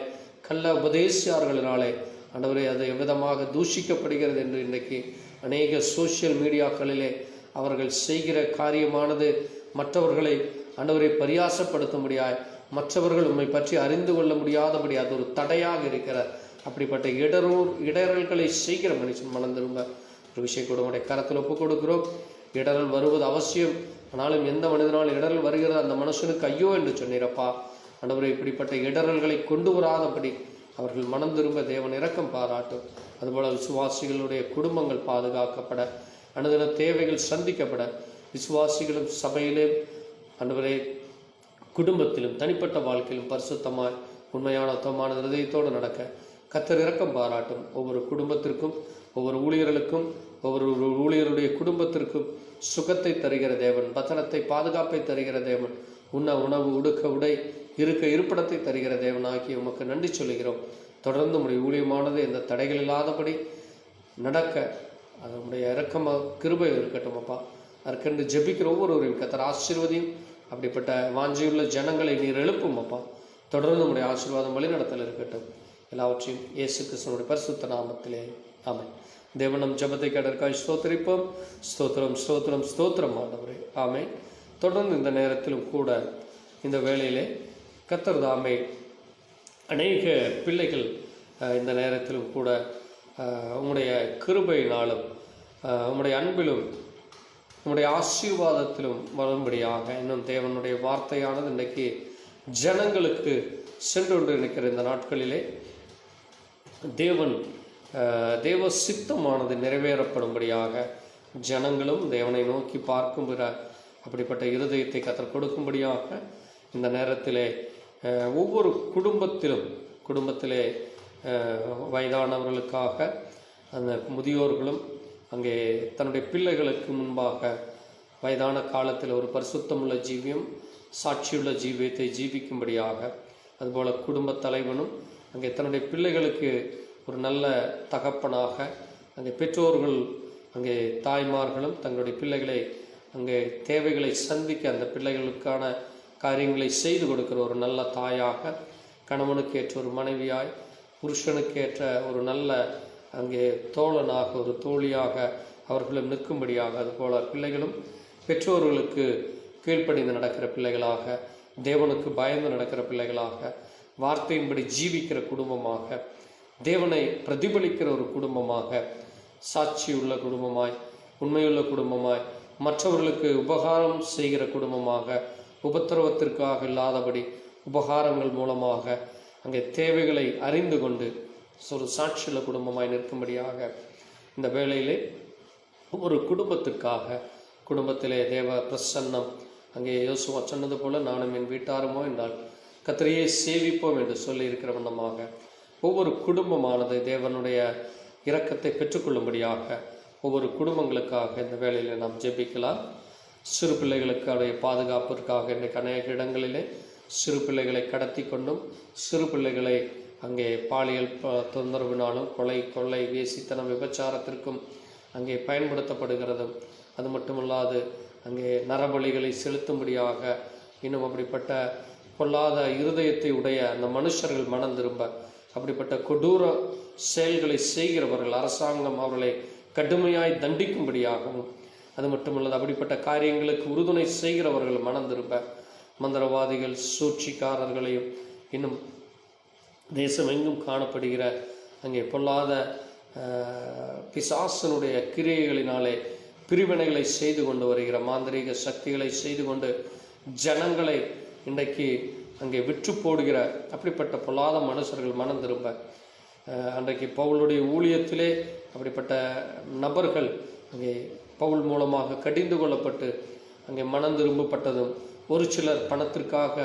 கள்ள உபதேசியார்களினாலே ஆண்டவரே அது எவ்விதமாக தூஷிக்கப்படுகிறது என்று இன்றைக்கு அநேக சோசியல் மீடியாக்களிலே அவர்கள் செய்கிற காரியமானது மற்றவர்களை ஆண்டவரை பரியாசப்படுத்தும்படியாய், மற்றவர்கள் உம்மை பற்றி அறிந்து கொள்ள முடியாதபடி அது ஒரு தடையாக இருக்கிற அப்படிப்பட்ட இடரல்களை செய்கிற மனுஷன் மனம் திரும்ப ஒரு விஷயம் கூட உடைய கரத்தில் ஒப்புக் கொடுக்கிறோம். இடரல் வருவது அவசியம், ஆனாலும் எந்த மனிதனால் இடரல் வருகிறது அந்த மனுஷனுக்கு ஐயோ என்று சொன்னீரப்பா. ஆண்டவரை இப்படிப்பட்ட இடரல்களை கொண்டு வராதபடி அவர்கள் மனம் திரும்ப தேவன் இரக்கம் பாராட்டும். அதுபோல விசுவாசிகளுடைய குடும்பங்கள் பாதுகாக்கப்பட, அனுதின தேவைகள் சந்திக்கப்பட, விசுவாசிகளும் சபையிலே ஆண்டவரே குடும்பத்திலும் தனிப்பட்ட வாழ்க்கையிலும் பரிசுத்தமாய் உண்மையான உத்தமமான இருதயத்தோடு நடக்க கர்த்தர் இரக்கம் பாராட்டும். ஒவ்வொரு குடும்பத்திற்கும், ஒவ்வொரு ஊழியர்களுக்கும், ஒவ்வொரு ஊழியருடைய குடும்பத்திற்கும் சுகத்தை தருகிற தேவன், பத்திரத்தை பாதுகாப்பை தருகிற தேவன், உண்ண உணவு, உடுக்க உடை, இருக்க இருப்பிடத்தை தருகிற தேவன் ஆகி உமக்கு நன்றி சொல்லுகிறோம். தொடர்ந்து உடைய ஊழியமானது எந்த தடைகள் இல்லாதபடி நடக்க அதனுடைய இரக்கமாக கிருபை இருக்கட்டும் அப்பா. அதற்கென்று ஜெபிக்கிற ஒவ்வொருவரையும் கர்த்தர் ஆசீர்வதியும். அப்படிப்பட்ட வாஞ்சியுள்ள ஜனங்களை நீர் எழுப்பும் அப்பா. தொடர்ந்து நம்முடைய ஆசீர்வாதம் வழிநடத்தல் இருக்கட்டும். எல்லாவற்றையும் இயேசு கிறிஸ்துவினுடைய பரிசுத்த நாமத்திலே ஆமென். தேவன் நம் ஜெபத்தை கேட்டதற்காக ஸ்தோத்திரிப்போம். ஸ்தோத்திரம் ஸ்தோத்திரம் ஸ்தோத்திரம் ஆண்டவரே, ஆமென். தொடர்ந்து இந்த நேரத்திலும் கூட இந்த வேளையிலே கர்த்தர் தாமே அநேக பிள்ளைகள் இந்த நேரத்திலும் கூட உம்முடைய கிருபையினாலும் உம்முடைய அன்பிலும் உம்முடைய ஆசீர்வாதத்திலும் வரும்படியாக இன்னும் தேவனுடைய வார்த்தையானது இன்றைக்கு ஜனங்களுக்கு சென்று கொண்டு இருக்கிற இந்த நாட்களிலே தேவ சித்தமானது நிறைவேறப்படும்படியாக ஜனங்களும் தேவனை நோக்கி பார்க்கும்படிற அப்படிப்பட்ட இருதயத்தை கர்த்தர் கொடுக்கும்படியாக இந்த நேரத்திலே ஒவ்வொரு குடும்பத்திலே வயதானவர்களுக்காக அந்த முதியோர்களும் அங்கே தன்னுடைய பிள்ளைகளுக்கு முன்பாக வயதான காலத்தில் ஒரு பரிசுத்தமுள்ள ஜீவியம், சாட்சியுள்ள ஜீவியத்தை ஜீவிக்கும்படியாக, அதுபோல் குடும்ப தலைவனும் அங்கே தன்னுடைய பிள்ளைகளுக்கு ஒரு நல்ல தகப்பனாக, அங்கே பெற்றோர்கள் அங்கே தாய்மார்களும் தங்களுடைய பிள்ளைகளை அங்கே தேவைகளை சந்திக்க அந்த பிள்ளைகளுக்கான காரியங்களை செய்து கொடுக்கிற ஒரு நல்ல தாயாக, கணவனுக்கு ஏற்ற ஒரு மனைவியாய், புருஷனுக்கு ஏற்ற ஒரு நல்ல அங்கே தோழனாக, ஒரு தோழியாக அவர்களும் நிற்கும்படியாக, அதுபோல பிள்ளைகளும் பெற்றோர்களுக்கு கீழ்ப்படிந்து நடக்கிற பிள்ளைகளாக, தேவனுக்கு பயந்து நடக்கிற பிள்ளைகளாக, வார்த்தையின்படி ஜீவிக்கிற குடும்பமாக, தேவனை பிரதிபலிக்கிற ஒரு குடும்பமாக, சாட்சியுள்ள குடும்பமாய், உண்மையுள்ள குடும்பமாய், மற்றவர்களுக்கு உபகாரம் செய்கிற குடும்பமாக, உபத்திரவத்திற்காக இல்லாதபடி உபகாரங்கள் மூலமாக அங்கே தேவைகளை அறிந்து கொண்டு ஒரு சாட்சியுள்ள குடும்பமாய் நிற்கும்படியாக இந்த வேளையிலே ஒரு குடும்பத்திற்காக, குடும்பத்திலே தேவ பிரசன்னம் அங்கே யோசுவா சொன்னது போல நானும் என் வீட்டாருமோ என்றால் கர்த்தரையே சேவிப்போம் என்று சொல்லி இருக்கிற வண்ணமாக ஒவ்வொரு குடும்பமானது தேவனுடைய இரக்கத்தை பெற்றுக்கொள்ளும்படியாக ஒவ்வொரு குடும்பங்களுக்காக இந்த வேளையில் நாம் ஜெபிக்கலாம். சிறு பிள்ளைகளுக்கான பாதுகாப்பிற்காக இன்றைக்கு அநேக இடங்களிலே சிறு பிள்ளைகளை கடத்தி கொண்டும் சிறு பிள்ளைகளை அங்கே பாலியல் தொந்தரவினாலும் கொள்ளை வேசித்தனம் விபச்சாரத்திற்கும் அங்கே பயன்படுத்தப்படுகிறதும், அது மட்டுமல்லாது அங்கே நரபலிகளை செலுத்தும்படியாக இன்னும் அப்படிப்பட்ட பொல்லாத இருதயத்தை உடைய அந்த மனுஷர்கள் மனம் திரும்ப அப்படிப்பட்ட கொடூர செயல்களை செய்கிறவர்கள் அரசாங்கம் அவர்களை கடுமையாய் தண்டிக்கும்படியாகவும், அது மட்டுமல்லாது அப்படிப்பட்ட காரியங்களுக்கு உறுதுணை செய்கிறவர்கள் மனம் திரும்ப மந்திரவாதிகள் சூழ்ச்சிக்காரர்களையும் இன்னும் தேசம் எங்கும் காணப்படுகிற அங்கே பொல்லாத பிசாசனுடைய கிரியைகளினாலே பிரிவினைகளை செய்து கொண்டு வருகிற மாந்திரீக சக்திகளை செய்து கொண்டு ஜனங்களை இன்றைக்கு அங்கே விற்று போடுகிற அப்படிப்பட்ட பொல்லாத மனுஷர்கள் மனம் திரும்ப அன்றைக்கு பவுலுடைய ஊழியத்திலே அப்படிப்பட்ட நபர்கள் அங்கே பவுல் மூலமாக கடிந்து கொள்ளப்பட்டு அங்கே மனம் திரும்பப்பட்டதும், ஒரு சிலர் பணத்திற்காக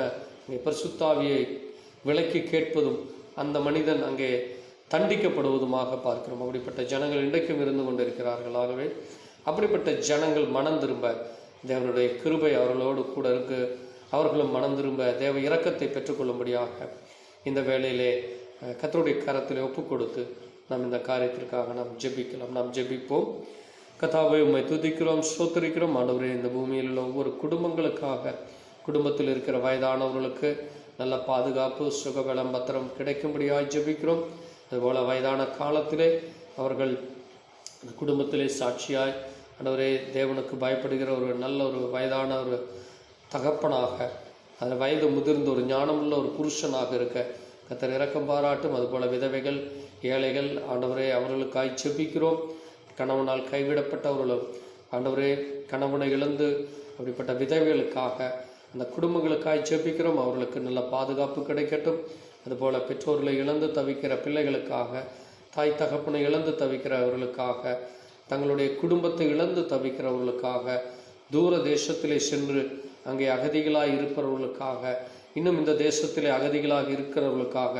அங்கே பரிசுத்தாவியை விலைக்கு கேட்பதும் அந்த மனிதன் அங்கே தண்டிக்கப்படுவதுமாக பார்க்கிறோம். அப்படிப்பட்ட ஜனங்கள் இன்றைக்கும் இருந்து கொண்டிருக்கிறார்கள். ஆகவே அப்படிப்பட்ட ஜனங்கள் மனம் திரும்ப தேவனுடைய கிருபை அவர்களோடு கூட இருக்கு. அவர்களும் மனம் திரும்ப தேவ இரக்கத்தை பெற்றுக்கொள்ளும்படியாக இந்த வேளையிலே கர்த்தருடைய கரத்தில் ஒப்பு கொடுத்து நாம் இந்த காரியத்திற்காக நாம் ஜெபிக்கலாம். நாம் ஜெபிப்போம். கர்த்தாவே, உம்மை துதிக்கிறோம், ஸ்தோத்திரிக்கிறோம். ஆண்டவரே, இந்த பூமியில் உள்ள ஒவ்வொரு குடும்பங்களுக்காக, குடும்பத்தில் இருக்கிற வயதானவர்களுக்கு நல்ல பாதுகாப்பு, சுகபலம், பத்திரம் கிடைக்கும்படியாக ஜெபிக்கிறோம். அதுபோல் வயதான காலத்திலே அவர்கள் அந்த குடும்பத்திலே சாட்சியாய் ஆண்டவரே தேவனுக்கு பயப்படுகிற ஒரு நல்ல ஒரு வயதான ஒரு தகப்பனாக, அதில் வயது முதிர்ந்த ஒரு ஞானமுள்ள ஒரு புருஷனாக இருக்க கர்த்தர் இரக்கம் பாராட்டும். அதுபோல் விதவைகள், ஏழைகள் ஆண்டவரே அவர்களுக்காய் ஜெபிக்கிறோம். கணவனால் கைவிடப்பட்டவர்களும் ஆண்டவரே கணவனை இழந்து அப்படிப்பட்ட விதவைகளுக்காக அந்த குடும்பங்களுக்காய் ஜெபிக்கிறோம். அவர்களுக்கு நல்ல பாதுகாப்பு கிடைக்கட்டும். அதுபோல் பெற்றோர்களை இழந்து தவிக்கிற பிள்ளைகளுக்காக, தாய் தகப்பனை இழந்து தவிக்கிறவர்களுக்காக, தங்களுடைய குடும்பத்தை இழந்து தவிக்கிறவர்களுக்காக, தூர தேசத்திலே சென்று அங்கே அகதிகளாக இருப்பவர்களுக்காக, இன்னும் இந்த தேசத்திலே அகதிகளாக இருக்கிறவர்களுக்காக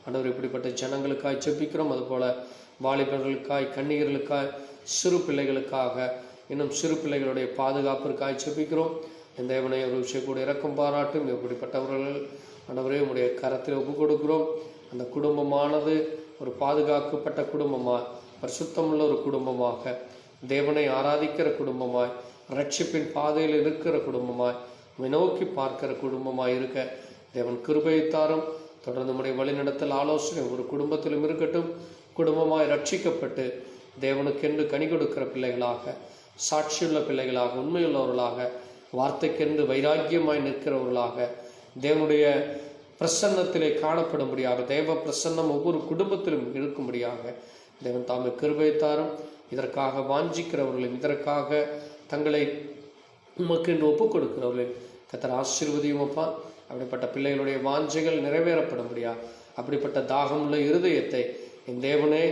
ஆண்டவர் இப்படிப்பட்ட ஜனங்களுக்காய் ஜெபிக்கிறோம். அதுபோல் வாலிபர்களுக்காய், கன்னியர்களுக்காய், சிறு பிள்ளைகளுக்காக, இன்னும் சிறு பிள்ளைகளுடைய பாதுகாப்பிற்காய் ஜெபிக்கிறோம். இந்த தேவனை ஒரு விஷயம் கூட இரக்கம் பாராட்டும். இப்படிப்பட்டவர்கள் ஆண்டவரே உம்முடைய கரத்தில் ஒப்பு கொடுக்கிறோம். அந்த குடும்பமானது ஒரு பாதுகாக்கப்பட்ட குடும்பமாய், பரிசுத்தமுள்ள ஒரு குடும்பமாக, தேவனை ஆராதிக்கிற குடும்பமாய், ரட்சிப்பின் பாதையில் இருக்கிற குடும்பமாய், நோக்கி பார்க்கிற குடும்பமாய் இருக்க தேவன் கிருபைத்தாரும். தொடர்ந்து நம்முடைய வழிநடத்தல் ஆலோசனை ஒரு குடும்பத்திலும் இருக்கட்டும். குடும்பமாய் ரட்சிக்கப்பட்டு தேவனுக்கென்று கனி கொடுக்கிற பிள்ளைகளாக, சாட்சியுள்ள பிள்ளைகளாக, உண்மையுள்ளவர்களாக, வார்த்தைக்கென்று வைராக்கியமாய் நிற்கிறவர்களாக, தேவனுடைய பிரசன்னத்திலே காணப்படும்படியாக, தேவ பிரசன்னம் ஒவ்வொரு குடும்பத்திலும் இருக்கும்படியாக தேவன் தாமே கிருபைத்தாரும். இதற்காக வாஞ்சிக்கிறவர்களையும், இதற்காக தங்களை உமக்கென்று ஒப்புக் கொடுக்கிறவர்களையும் கர்த்தர் ஆசீர்வதியும் அப்பா. அப்படிப்பட்ட பிள்ளைகளுடைய வாஞ்சைகள் நிறைவேறப்படும்படியா, அப்படிப்பட்ட தாகமுள்ள இருதயத்தை என் தேவனே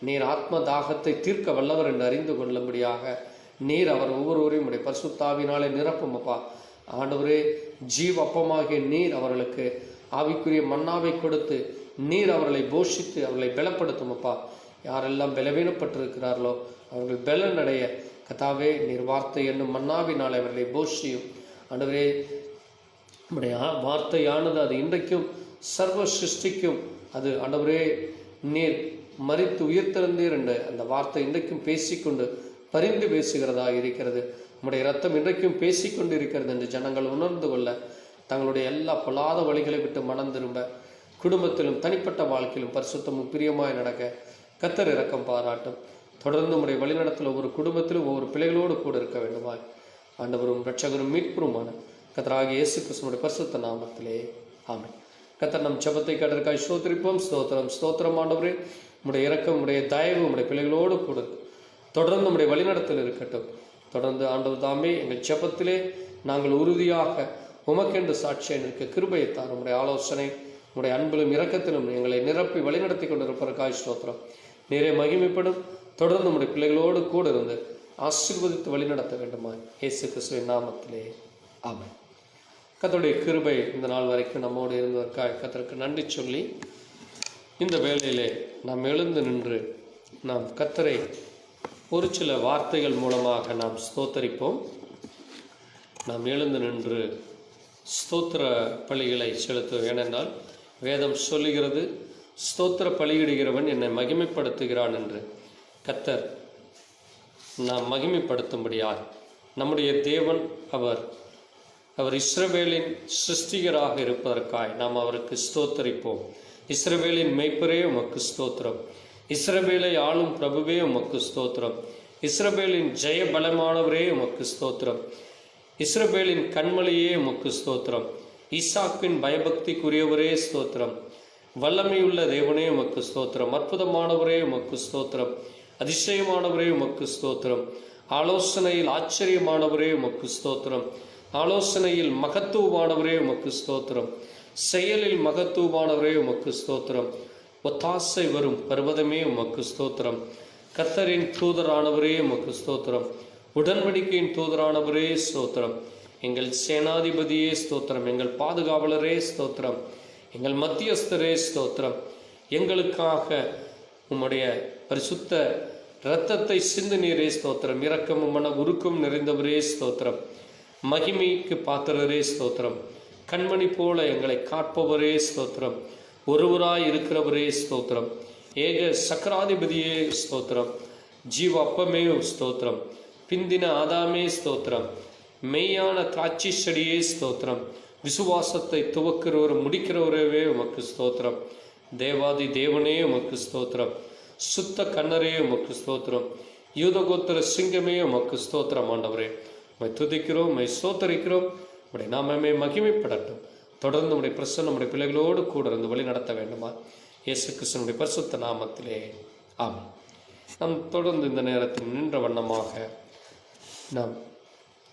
நீர் ஆத்ம தாகத்தை தீர்க்க வல்லவர் என்று அறிந்து கொள்ளும்படியாக நீர் அவர் ஒவ்வொருவரையும் உடைய பரிசுத்தாவினாலே நிரப்பும் அப்பா. ஆண்டவரே, ஜீவ அப்பமாகிய நீர் அவர்களுக்கு ஆவிக்குரிய மன்னாவை கொடுத்து நீர் அவர்களை போஷித்து அவர்களை பலப்படுத்தும் அப்பா. யாரெல்லாம் பலவீனப்பட்டிருக்கிறார்களோ அவர்கள் பலனடைய கர்த்தாவே நீர் வார்த்தை என்னும் மன்னாவினால் அவர்களை போஷியும். ஆண்டவரே, நம்முடைய வார்த்தையானது அது இன்றைக்கும் சர்வ சிருஷ்டிக்கும். அது ஆண்டவரே நீர் மரித்து உயிர்த்தெழுந்தீர் என்ற அந்த வார்த்தை இன்றைக்கும் பேசிக்கொண்டு பரிந்து பேசுகிறதா இருக்கிறது. நம்முடைய இரத்தம் இன்றைக்கும் பேசிக்கொண்டு இருக்கிறது என்று ஜனங்கள் உணர்ந்து கொள்ள, தங்களுடைய எல்லா பொல்லாத வழிகளை விட்டு மனம் திரும்ப, குடும்பத்திலும் தனிப்பட்ட வாழ்க்கையிலும் பரிசுத்தமும் பிரியமாய் நடக்க கர்த்தர் இரக்கம் பாராட்டும். தொடர்ந்து நம்முடைய வழிநடத்தல் ஒவ்வொரு குடும்பத்திலும் ஒவ்வொரு பிள்ளைகளோடு கூட இருக்க வேண்டுமாய் ஆண்டவரும் இரட்சகரும் மீட்பருமான கர்த்தராகிய இயேசு கிறிஸ்துவின் பரிசுத்த நாமத்திலே ஆமென். கர்த்தர் நம் ஜெபத்தை கேட்டதற்காக ஸ்தோத்திரிப்போம். ஸ்தோத்திரம் ஸ்தோத்திரம் ஆண்டவரே. உம்முடைய இரக்கம், உம்முடைய தயவு உம்முடைய பிள்ளைகளோடு கூட தொடர்ந்து உம்முடைய வழிநடத்தல் இருக்கட்டும். தொடர்ந்து ஆண்டவர் தாமே எங்கள் ஜெபத்திலே நாங்கள் உறுதியாக உமக்கென்று சாட்சியை நிற்க கிருபையை தாரும். உம்முடைய ஆலோசனை, உம்முடைய அன்பிலும் இரக்கத்திலும் எங்களை நிரப்பி வழிநடத்தி கொண்டிருப்பதற்காக ஸ்தோத்திரம். நீரே மகிமைப்படும். தொடர்ந்து உம்முடைய பிள்ளைகளோடு கூட இருந்து ஆசீர்வதித்து வழிநடத்த வேண்டுமா இயேசு கிறிஸ்துவின் நாமத்திலே ஆமென். கர்த்தருடைய கிருபை இந்த நாள் வரைக்கும் நம்மோடு இருந்ததற்காக கர்த்தருக்கு நன்றி சொல்லி, இந்த வேளையிலே நாம் எழுந்து நின்று நாம் கர்த்தரை ஒரு சில வார்த்தைகள் மூலமாக நாம் ஸ்தோத்தரிப்போம். நாம் எழுந்து நின்று ஸ்தோத்திர பலிகளை செலுத்துவோம். ஏனென்றால் வேதம் சொல்லுகிறது, ஸ்தோத்திர பலியிடுகிறவன் என்னை மகிமைப்படுத்துகிறான் என்று. கர்த்தர் நாம் மகிமைப்படுத்தும்படியார் நம்முடைய தேவன் அவர் இஸ்ரவேலின் சிருஷ்டிகராக இருப்பதற்காய் நாம் அவருக்கு ஸ்தோத்தரிப்போம். இஸ்ரவேலின் மெய்ப்பரே உமக்கு ஸ்தோத்திரம். இஸ்ரவேலை ஆளும் பிரபுவே உமக்கு ஸ்தோத்திரம். இஸ்ரவேலின் ஜெய பலமானவரே உமக்கு ஸ்தோத்திரம். இஸ்ரவேலின் கண்மலையே உமக்கு ஸ்தோத்திரம். ஈசாக்கின் பயபக்திக்குரியவரே ஸ்தோத்திரம். வல்லமையுள்ள தேவனே உமக்கு ஸ்தோத்திரம். அற்புதமானவரே உமக்கு ஸ்தோத்திரம். அதிசயமானவரே உமக்கு ஸ்தோத்திரம். ஆலோசனையில் ஆச்சரியமானவரே உமக்கு ஸ்தோத்திரம். ஆலோசனையில் மகத்துவமானவரே உமக்கு ஸ்தோத்திரம். செயலில் மகத்துவமானவரே உமக்கு ஸ்தோத்திரம். ஒத்தாசை வரும் பர்வதமே உமக்கு ஸ்தோத்திரம். கர்த்தரின் தூதரானவரே உமக்கு ஸ்தோத்திரம். உடன்படிக்கையின் தூதரானவரே ஸ்தோத்திரம். எங்கள் சேனாதிபதியே ஸ்தோத்திரம். எங்கள் பாதுகாவலரே ஸ்தோத்திரம். எங்கள் மத்தியஸ்தரே ஸ்தோத்திரம். எங்களுக்காக உம்முடைய பரிசுத்த இரத்தத்தை சிந்து நீரே ஸ்தோத்திரம். இரக்கமும் மன உருக்கம் நிறைந்தவரே ஸ்தோத்திரம். மகிமைக்கு பாத்திரரே ஸ்தோத்திரம். கண்மணி போல எங்களை காப்பவரே ஸ்தோத்திரம். ஒருவராய் இருக்கிறவரே ஸ்தோத்திரம். ஏக சக்கராதிபதியே ஸ்தோத்திரம். ஜீவ அப்பமே ஸ்தோத்திரம். பிந்தின ஆதாமே ஸ்தோத்திரம். மெய்யான திராட்சை செடியே ஸ்தோத்திரம். விசுவாசத்தை துவக்கிறவர் முடிக்கிறவரே உமக்கு ஸ்தோத்திரம். தேவாதி தேவனே உமக்கு ஸ்தோத்திரம். சுத்த கண்ணரே உமக்கு ஸ்தோத்திரம். யூதகோத்திர சிங்கமே உமக்கு ஸ்தோத்திரம். ஆண்டவரே உம்மை துதிக்கிறோம், உம்மை ஸ்தோத்தரிக்கிறோம். உம்முடைய நாமமே மகிமைப்படட்டும். தொடர்ந்து உம்முடைய பிரசன்னம் நம்முடைய பிள்ளைகளோடு கூட இருந்து வழி நடத்த வேண்டுமா இயேசு கிறிஸ்துவினுடைய பரிசுத்த நாமத்திலே ஆமென். நாம் தொடர்ந்து இந்த நேரத்தில் நின்ற வண்ணமாக நாம்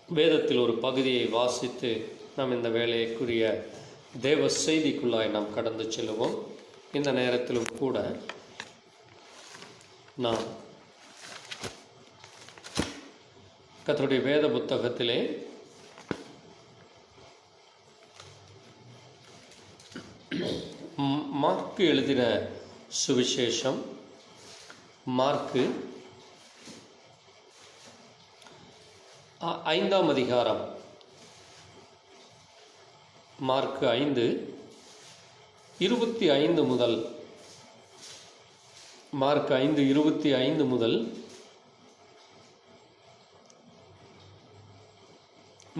வேதத்தில் ஒரு பகுதியை வாசித்து நாம் இந்த வேலைக்குரிய தேவ செய்திக்குள்ளாய் நாம் கடந்து செல்லுவோம். இந்த நேரத்திலும் கூட நாம் கர்த்தருடைய வேத புத்தகத்திலே மார்க்கு எழுதின சுவிசேஷம், மார்க்கு 5ஆம் அதிகாரம், மார்க்கு 5:25 முதல் மார்க் 5:25 முதல்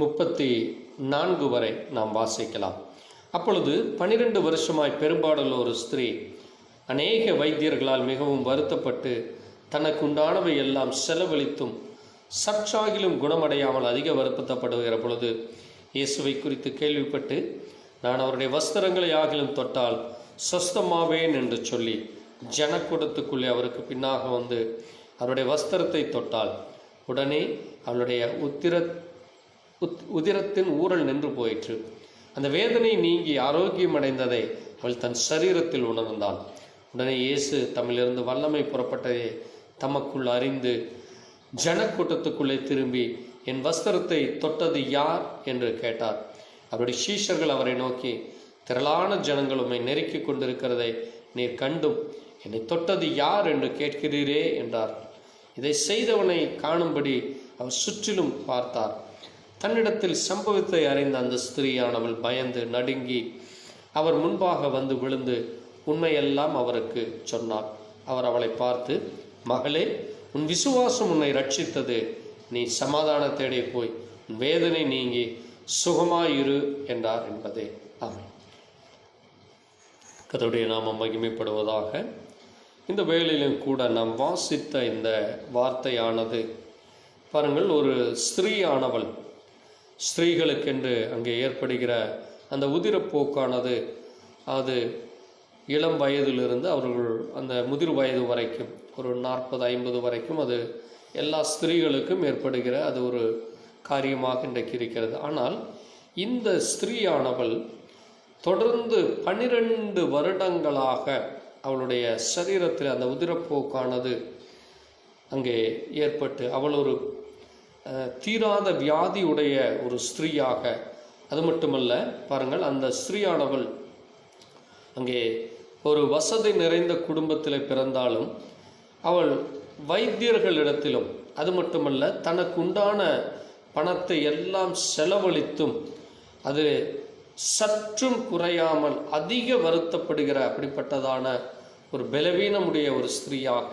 34 வரை நாம் வாசிக்கலாம். அப்பொழுது 12 வருஷமாய் பெரும்பாடுள்ள ஒரு ஸ்திரீ அநேக வைத்தியர்களால் மிகவும் வருத்தப்பட்டு தனக்குண்டானவை எல்லாம் செலவழித்தும் சற்றாகிலும் குணமடையாமல் அதிக வருத்தப்படுகிற பொழுது இயேசுவை குறித்து கேள்விப்பட்டு, நான் அவருடைய வஸ்திரங்களை ஆகிலும் தொட்டால் சொஸ்தமாவேன் என்று சொல்லி ஜனக்கூட்டத்துக்குள்ளே அவருக்கு பின்னாக வந்து அவருடைய வஸ்திரத்தை தொட்டாள். உடனே அவளுடைய உதிரத்தின் ஊரல் நின்று போயிற்று. அந்த வேதனை நீங்கி ஆரோக்கியம் அடைந்ததை அவள் தன் சரீரத்தில் உணர்ந்தாள். உடனே இயேசு தம்மிலிருந்து வல்லமை புறப்பட்டதை தமக்குள் அறிந்து ஜனக்கூட்டத்துக்குள்ளே திரும்பி, என் வஸ்திரத்தை தொட்டது யார் என்று கேட்டார். அவருடைய சீஷர்கள் அவரை நோக்கி, திரளான ஜனங்கள் உம்மை நெருக்கி கொண்டிருக்கிறதை நீர் கண்டும் என்னை தொட்டது யார் என்று கேட்கிறீரே என்றார். இதை செய்தவனை காணும்படி அவர் சுற்றிலும் பார்த்தார். தன்னிடத்தில் சம்பவத்தை அறிந்த அந்த ஸ்திரீயானவள் பயந்து நடுங்கி அவர் முன்பாக வந்து விழுந்து உண்மையெல்லாம் அவருக்கு சொன்னார். அவர் அவளை பார்த்து, மகளே, உன் விசுவாசம் உன்னை ரட்சித்தது. நீ சமாதானத்தேடே போய் உன் வேதனை நீங்கி சுகமாயிரு என்றார் என்பதே. ஆமென். கர்த்தருடைய நாமம் மகிமைப்படுவதாக. இந்த வேளையிலும் கூட நாம் வாசித்த இந்த வார்த்தையானது பாருங்கள், ஒரு ஸ்திரீயானவள், ஸ்திரீகளுக்கென்று அங்கே ஏற்படுகிற அந்த உதிரப்போக்கானது அது இளம் வயதிலிருந்து அவர்கள் அந்த முதிர் வயது வரைக்கும் ஒரு 40-50 வரைக்கும் அது எல்லா ஸ்திரீகளுக்கும் ஏற்படுகிற அது ஒரு காரியமாக இன்றைக்கு இருக்கிறது. ஆனால் இந்த ஸ்திரீயானவள் தொடர்ந்து 12 வருடங்களாக அவளுடைய சரீரத்தில் அந்த உதிரப்போக்கானது அங்கே ஏற்பட்டு அவள் ஒரு தீராத வியாதியுடைய ஒரு ஸ்திரீயாக, அது மட்டுமல்ல பாருங்கள், அந்த ஸ்திரீயானவள் அங்கே ஒரு வசதி நிறைந்த குடும்பத்தில் பிறந்தாலும் அவள் வைத்தியர்களிடத்திலும், அது மட்டுமல்ல தனக்கு உண்டான பணத்தை எல்லாம் செலவழித்தும் அது சற்றும் குறையாமல் அதிக வருத்தப்படுகிற அப்படிப்பட்டதான ஒரு பலவீனமுடைய ஒரு ஸ்திரீயாக,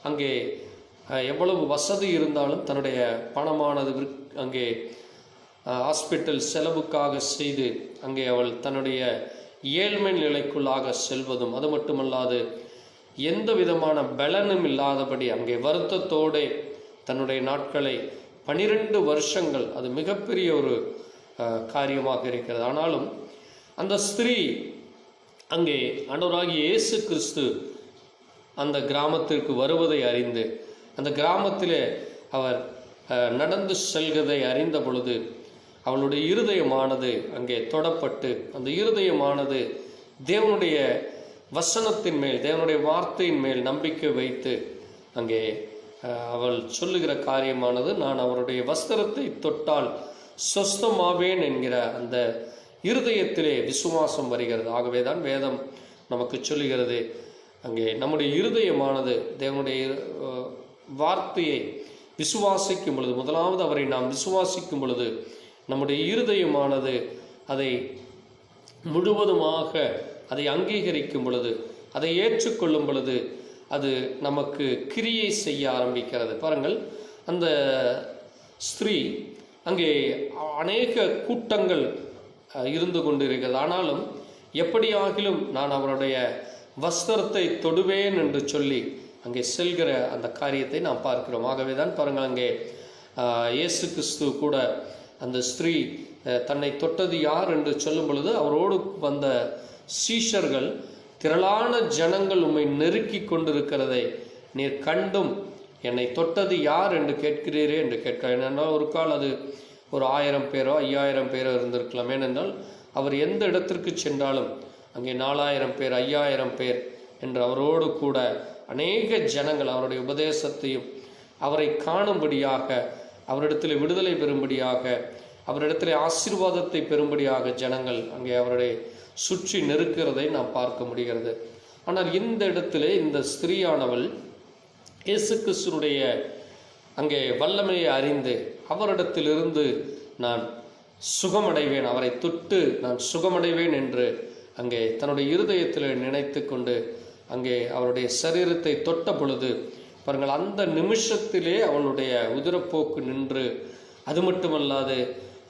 அங்கே எவ்வளவு வசதி இருந்தாலும் தன்னுடைய பணமானது அங்கே ஹாஸ்பிட்டல் செலவுக்காக செய்து அங்கே அவள் தன்னுடைய ஏழ்மை நிலைக்குள்ளாக செல்வதும், அது மட்டுமல்லாது எந்த விதமான பலனும் இல்லாதபடி அங்கே வருத்தத்தோடு தன்னுடைய நாட்களை 12 வருஷங்கள், அது மிகப்பெரிய ஒரு காரியமாக இருக்கிறது. ஆனாலும் அந்த ஸ்திரீ அங்கே ஆண்டவராகிய இயேசு கிறிஸ்து அந்த கிராமத்திற்கு வருவதை அறிந்து, அந்த கிராமத்திலே அவர் நடந்து செல்வதை அறிந்த பொழுது அவளுடைய இருதயமானது அங்கே தொடப்பட்டு, அந்த இருதயமானது தேவனுடைய வசனத்தின் மேல், தேவனுடைய வார்த்தையின் மேல் நம்பிக்கை வைத்து அங்கே அவள் சொல்லுகிற காரியமானது, நான் அவருடைய வஸ்திரத்தை தொட்டால் சொஸ்தமாவேன் என்கிற அந்த இருதயத்திலே விசுவாசம் வருகிறது. ஆகவே தான் வேதம் நமக்கு சொல்லுகிறது, அங்கே நம்முடைய இருதயமானது தேவனுடைய வார்த்தையை விசுவாசிக்கும் பொழுது, முதலாவது அவரை நாம் விசுவாசிக்கும் பொழுது நம்முடைய இருதயமானது அதை முழுவதுமாக அதை அங்கீகரிக்கும் பொழுது, அதை ஏற்றுக்கொள்ளும் பொழுது அது நமக்கு கிரியை செய்ய ஆரம்பிக்கிறது. பாருங்கள், அந்த ஸ்திரீ அங்கே அநேக கூட்டங்கள் இருந்து கொண்டிருக்கிறது. ஆனாலும் எப்படியாகிலும் நான் அவருடைய வஸ்திரத்தை தொடுவேன் என்று சொல்லி அங்கே செல்கிற அந்த காரியத்தை நாம் பார்க்கிறோம். ஆகவே தான் பாருங்கள், அங்கே இயேசு கிறிஸ்து கூட அந்த ஸ்திரீ தன்னை தொட்டது யார் என்று சொல்லும் பொழுது அவரோடு வந்த சீஷர்கள், திரளான ஜனங்கள் உம்மை நெருக்கி கொண்டிருக்கிறதை நீர் கண்டும் என்னை தொட்டது யார் என்று கேட்கிறீரே என்று கேட்கிறார். ஏனென்றால் ஒரு கால் அது ஒரு 1000 பேரோ 5000 பேரோ இருந்திருக்கலாம். ஏனென்றால் அவர் எந்த இடத்திற்கு சென்றாலும் அங்கே 4000 பேர் 5000 பேர் என்று அவரோடு கூட அநேக ஜனங்கள் அவருடைய உபதேசத்தையும் அவரை காணும்படியாக, அவரிடத்தில் விடுதலை பெறும்படியாக, அவரிடத்தில் ஆசீர்வாதத்தை பெறும்படியாக ஜனங்கள் அங்கே அவருடைய சுற்றி நெருக்கிறதை நாம் பார்க்க முடிகிறது. ஆனால் இந்த இடத்திலே இந்த ஸ்திரீயானவள் இயேசு கிறிஸ்துடைய அங்கே வல்லமையை அறிந்து அவரிடத்திலிருந்து நான் சுகமடைவேன், அவரை தொட்டு நான் சுகமடைவேன் என்று அங்கே தன்னுடைய இருதயத்தில் நினைத்து கொண்டு அங்கே அவருடைய சரீரத்தை தொட்ட பொழுது பாருங்கள், அந்த நிமிஷத்திலே அவளுடைய உதிரப்போக்கு நின்று, அது மட்டுமல்லாது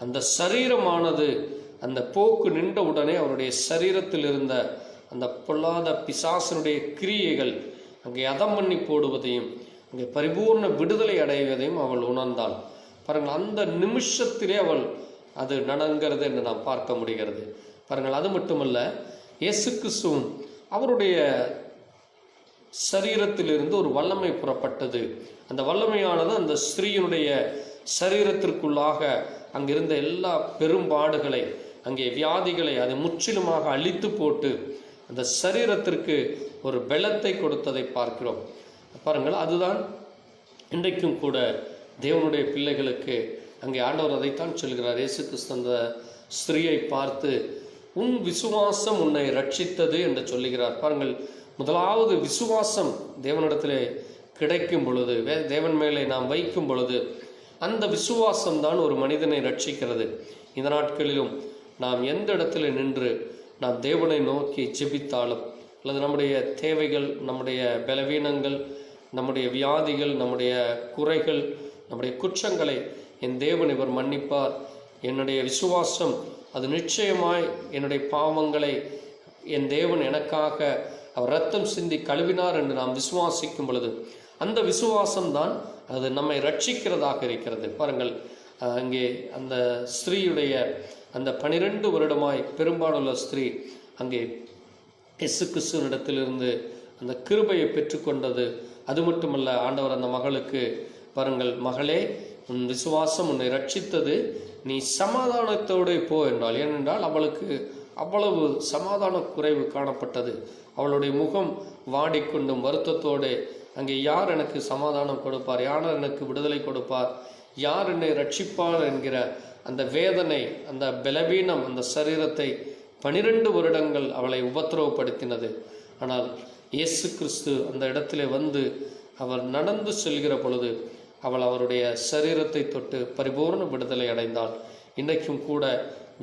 அந்த சரீரமானது அந்த போக்கு நின்ற உடனே அவருடைய சரீரத்தில் இருந்த அந்த பொல்லாத பிசாசனுடைய கிரியைகள் அங்கே அதம் பண்ணி போடுவதையும் அங்கே பரிபூர்ண விடுதலை அடைவதையும் அவள் உணர்ந்தாள். பாருங்கள், அந்த நிமிஷத்திலே அவள் அது நடங்கிறது என்று நாம் பார்க்க முடிகிறது. பாருங்கள், அது மட்டுமல்ல, இயேசு கிறிஸ்துவும் அவருடைய சரீரத்திலிருந்து ஒரு வல்லமை புறப்பட்டது. அந்த வல்லமையானது அந்த ஸ்திரீயினுடைய சரீரத்திற்குள்ளாக அங்கிருந்த எல்லா பெரும்பாடுகளை, அங்கே வியாதிகளை அது முற்றிலுமாக அழித்து போட்டு அந்த சரீரத்திற்கு ஒரு பலத்தை கொடுத்ததை பார்க்கிறோம். பாருங்கள், அதுதான் இன்றைக்கும் கூட தேவனுடைய பிள்ளைகளுக்கு அங்கே ஆண்டவர் அதைத்தான் சொல்கிறார். இயேசு கிறிஸ்து அந்த ஸ்திரீயை பார்த்து, உன் விசுவாசம் உன்னை ரட்சித்தது என்று சொல்லுகிறார். பாருங்கள், முதலாவது விசுவாசம் தேவனிடத்திலே கிடைக்கும் பொழுது, தேவன் மேலே நாம் வைக்கும் பொழுது, அந்த விசுவாசம்தான் ஒரு மனிதனை ரட்சிக்கிறது. இந்த நாட்களிலும் நாம் எந்த இடத்துல நின்று நாம் தேவனை நோக்கி ஜெபித்தாலும், அல்லது நம்முடைய தேவைகள், நம்முடைய பலவீனங்கள், நம்முடைய வியாதிகள், நம்முடைய குறைகள், நம்முடைய குற்றங்களை என் தேவன் இவர் மன்னிப்பார், என்னுடைய விசுவாசம் அது நிச்சயமாய் என்னுடைய பாவங்களை என் தேவன் எனக்காக அவர் ரத்தம் சிந்தி கழுவினார் என்று நாம் விசுவாசிக்கும் பொழுது, அந்த விசுவாசம்தான் அது நம்மை ரட்சிக்கிறதாக இருக்கிறது. பாருங்கள், அங்கே அந்த ஸ்திரீயுடைய அந்த 12 வருடமாய் பெரும்பாலுள்ள ஸ்திரீ அங்கே இயேசு கிறிஸ்துவனிடத்திலிருந்து அந்த கிருபையை பெற்றுக்கொண்டது. அது மட்டுமல்ல, ஆண்டவர் அந்த மகளுக்கு பாருங்கள், மகளே உன் விசுவாசம் உன்னை ரட்சித்தது, நீ சமாதானத்தோடு போ என்றால். ஏனென்றால் அவளுக்கு அவ்வளவு சமாதான குறைவு காணப்பட்டது. அவளுடைய முகம் வாடிக்கொண்டும் வருத்தத்தோடு, அங்கே யார் எனக்கு சமாதானம் கொடுப்பார், யார் எனக்கு விடுதலை கொடுப்பார், யார் என்னை ரட்சிப்பார் என்கிற அந்த வேதனை, அந்த பலவீனம் அந்த சரீரத்தை 12 வருடங்கள் அவளை உபத்திரவப்படுத்தினது. ஆனால் இயேசு கிறிஸ்து அந்த இடத்திலே வந்து அவர் நடந்து செல்கிற பொழுது அவள் அவருடைய சரீரத்தை தொட்டு பரிபூர்ண விடுதலை அடைந்தாள். இன்றைக்கும் கூட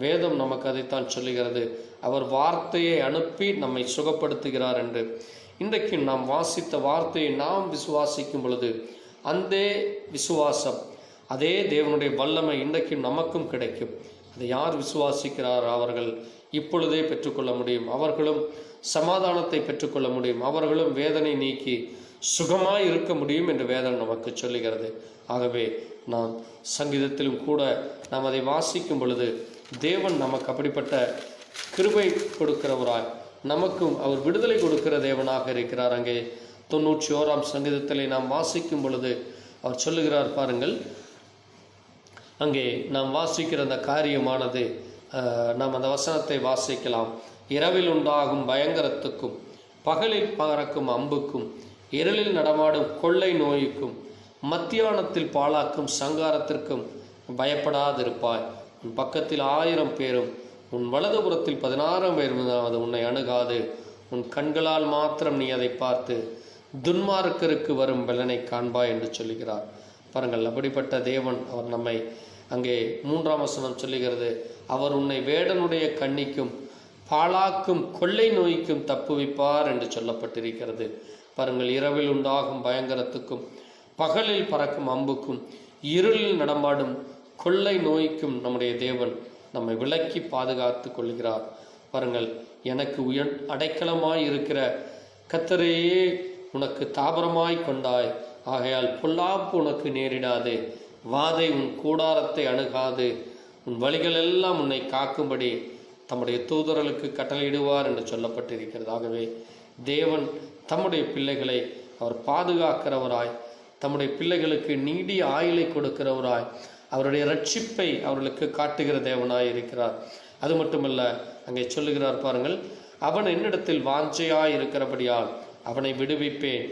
வேதம் நமக்கு அதைத்தான் சொல்லுகிறது, அவர் வார்த்தையை அனுப்பி நம்மை சுகப்படுத்துகிறார் என்று. இன்றைக்கு நாம் வாசித்த வார்த்தையை நாம் விசுவாசிக்கும் பொழுது அந்த விசுவாசம், அதே தேவனுடைய வல்லமை இன்றைக்கும் நமக்கும் கிடைக்கும். அதை யார் விசுவாசிக்கிறார் அவர்கள் இப்பொழுதே பெற்றுக்கொள்ள முடியும். அவர்களும் சமாதானத்தை பெற்றுக்கொள்ள முடியும். அவர்களும் வேதனை நீக்கி சுகமாய் இருக்க முடியும் என்று வேதம் நமக்கு சொல்லுகிறது. ஆகவே நாம் சங்கீதத்திலும் கூட நாம் அதை வாசிக்கும் பொழுது தேவன் நமக்கு அப்படிப்பட்ட கிருபை கொடுக்கிறவராய், நமக்கும் அவர் விடுதலை கொடுக்கிற தேவனாக இருக்கிறார். அங்கே 91ஆம் சங்கீதத்திலே நாம் வாசிக்கும் பொழுது அவர் சொல்லுகிறார் பாருங்கள், அங்கே நாம் வாசிக்கிற அந்த காரியமானது, நாம் அந்த வசனத்தை வாசிக்கலாம். இரவில் உண்டாகும் பயங்கரத்துக்கும் பகலில் பறக்கும் அம்புக்கும் இருளில் நடமாடும் கொள்ளை நோய்க்கும் மத்தியானத்தில் பாழாக்கும் சங்காரத்திற்கும் பயப்படாதிருப்பாய். உன் பக்கத்தில் 1000 பேரும் உன் வலதுபுறத்தில் 16 பேரும் அது உன்னை அணுகாது. உன் கண்களால் மாத்திரம் நீ அதை பார்த்து துன்மார்க்கருக்கு வரும் பலனை காண்பாய் என்று சொல்லுகிறார். பாருங்கள், அப்படிப்பட்ட தேவன் அவர் நம்மை, அங்கே 3ஆம் வசனம் சொல்லுகிறது, அவர் உன்னை வேடனுடைய கண்ணிக்கும் பாழாக்கும் கொள்ளை நோய்க்கும் தப்புவிப்பார் என்று சொல்லப்பட்டிருக்கிறது. பாருங்கள், இரவில் உண்டாகும் பயங்கரத்துக்கும் பகலில் பறக்கும் அம்புக்கும் இருளில் நடமாடும் கொள்ளை நோய்க்கும் நம்முடைய தேவன் நம்மை விலக்கி பாதுகாத்து கொள்கிறார். பாருங்கள், எனக்கு அடைக்கலமாய் இருக்கிற கர்த்தரையே உனக்கு தாபரமாய் கொண்டாய், ஆகையால் பொல்லாப்பு உனக்கு நேரிடாது, வாதை உன் கூடாரத்தை அணுகாது, உன் வழிகளெல்லாம் உன்னை காக்கும்படி தம்முடைய தூதர்களுக்கு கட்டளையிடுவார் என்று சொல்லப்பட்டிருக்கிறது. ஆகவே தேவன் தம்முடைய பிள்ளைகளை அவர் பாதுகாக்கிறவராய், தம்முடைய பிள்ளைகளுக்கு நீடிய ஆயுளை கொடுக்கிறவராய், அவருடைய ரட்சிப்பை அவர்களுக்கு காட்டுகிற தேவனாய் இருக்கிறார். அது மட்டுமல்ல, அங்கே சொல்லுகிறார் பாருங்கள், அவன் என்னிடத்தில் வாஞ்சையாய் இருக்கிறபடியால் அவனை விடுவிப்பேன்,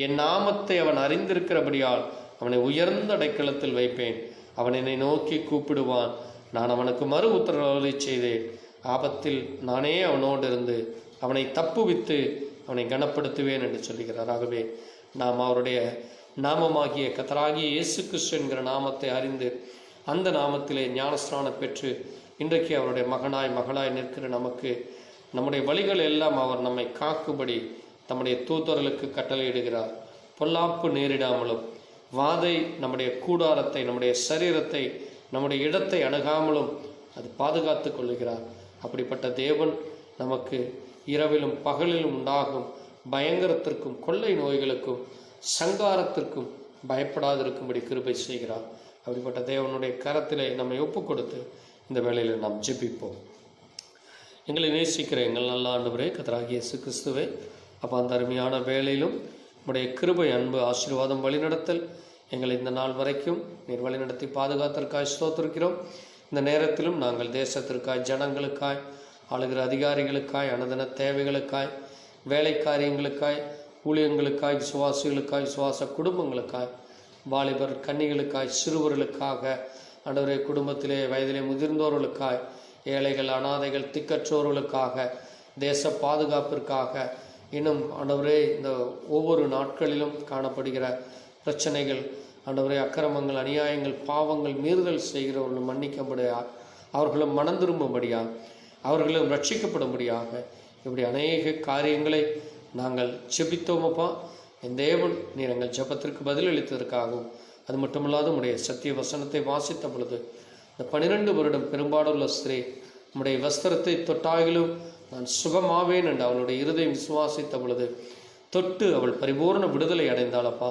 என் நாமத்தை அவன் அறிந்திருக்கிறபடியால் அவனை உயர்ந்த அடைக்கலத்தில் வைப்பேன், அவன் என்னை நோக்கி கூப்பிடுவான், நான் அவனுக்கு மறு உத்தரவை செய்தேன், ஆபத்தில் நானே அவனோடு இருந்து அவனை தப்புவித்து அவனை கனப்படுத்துவேன் என்று சொல்லுகிறார். ஆகவே நாம் அவருடைய நாமமாகிய கர்த்தராகிய இயேசு கிறிஸ்து என்கிற நாமத்தை அறிந்து அந்த நாமத்திலே ஞானஸ்நானம் பெற்று இன்றைக்கு அவருடைய மகளாய் நிற்கிற நமக்கு நம்முடைய வழிகள் எல்லாம் அவர் நம்மை காக்கும்படி தம்முடைய தூதர்களுக்கு கட்டளையிடுகிறார். பொல்லாப்பு நேரிடாமலும் வாதை நம்முடைய கூடாரத்தை, நம்முடைய சரீரத்தை, நம்முடைய இடத்தை அணுகாமலும் அது பாதுகாத்து கொள்ளுகிறார். அப்படிப்பட்ட தேவன் நமக்கு இரவிலும் பகலிலும் உண்டாகும் பயங்கரத்திற்கும் கொள்ளை நோய்களுக்கும் சங்காரத்திற்கும் பயப்படாதிருக்கும்படி கிருபை செய்கிறார். அப்படிப்பட்ட தேவனுடைய கரத்திலே நம்மை ஒப்பு கொடுத்து இந்த வேளையில் நாம் ஜெபிப்போம். எங்களை நேசிக்கிற எங்கள் நல்ல ஆண்டவரே, கர்த்தராகிய இயேசு கிறிஸ்துவே, அப்போ அந்த அருமையான வேளையிலும் உடைய கிருபை, அன்பு, ஆசீர்வாதம், வழிநடத்தல் எங்களை இந்த நாள் வரைக்கும் நீர் வழிநடத்தி பாதுகாத்திற்காய் ஸ்தோத்திரிக்கிறோம். இந்த நேரத்திலும் நாங்கள் தேசத்திற்காய், ஜனங்களுக்காய், ஆளுகிற அதிகாரிகளுக்காய், அனுதின தேவைகளுக்காய், வேலை காரியங்களுக்காய், ஊழியங்களுக்காய், விசுவாசிகளுக்காய், விசுவாச குடும்பங்களுக்காய், வாலிபர் கன்னிகளுக்காய், சிறுவர்களுக்காக, ஆண்டவரே குடும்பத்திலே வயதிலே முதிர்ந்தோர்களுக்காய், ஏழைகள், அனாதைகள், திக்கற்றோர்களுக்காக, தேச பாதுகாப்பிற்காக, இன்னும் ஆண்டவரே இந்த ஒவ்வொரு நாட்களிலும் காணப்படுகிற பிரச்சனைகள், ஆண்டவரே அக்கிரமங்கள், அநியாயங்கள், பாவங்கள், மீறுதல் செய்கிறவர்களும் மன்னிக்கப்படுயா, அவர்களும் மனம் திரும்பும்படியாக, அவர்களும் ரட்சிக்கப்படும்படியாக, இப்படி அநேக காரியங்களை நாங்கள் ஜெபித்தோமப்பா. என் தேவன் நீர் எங்கள் ஜெபத்திற்கு பதிலளித்ததற்காகவும், அது மட்டுமல்லாது உடைய சத்திய வசனத்தை வாசித்த பொழுது இந்த 12 வருடம் பெரும்பாடுள்ள ஸ்திரீ உம்முடைய வஸ்திரத்தை தொட்டாகிலும் நான் சுகமாவேன் என்று அவளுடைய இருதயம் விசுவாசித்த பொழுது தொட்டு அவள் பரிபூர்ண விடுதலை அடைந்தாளப்பா.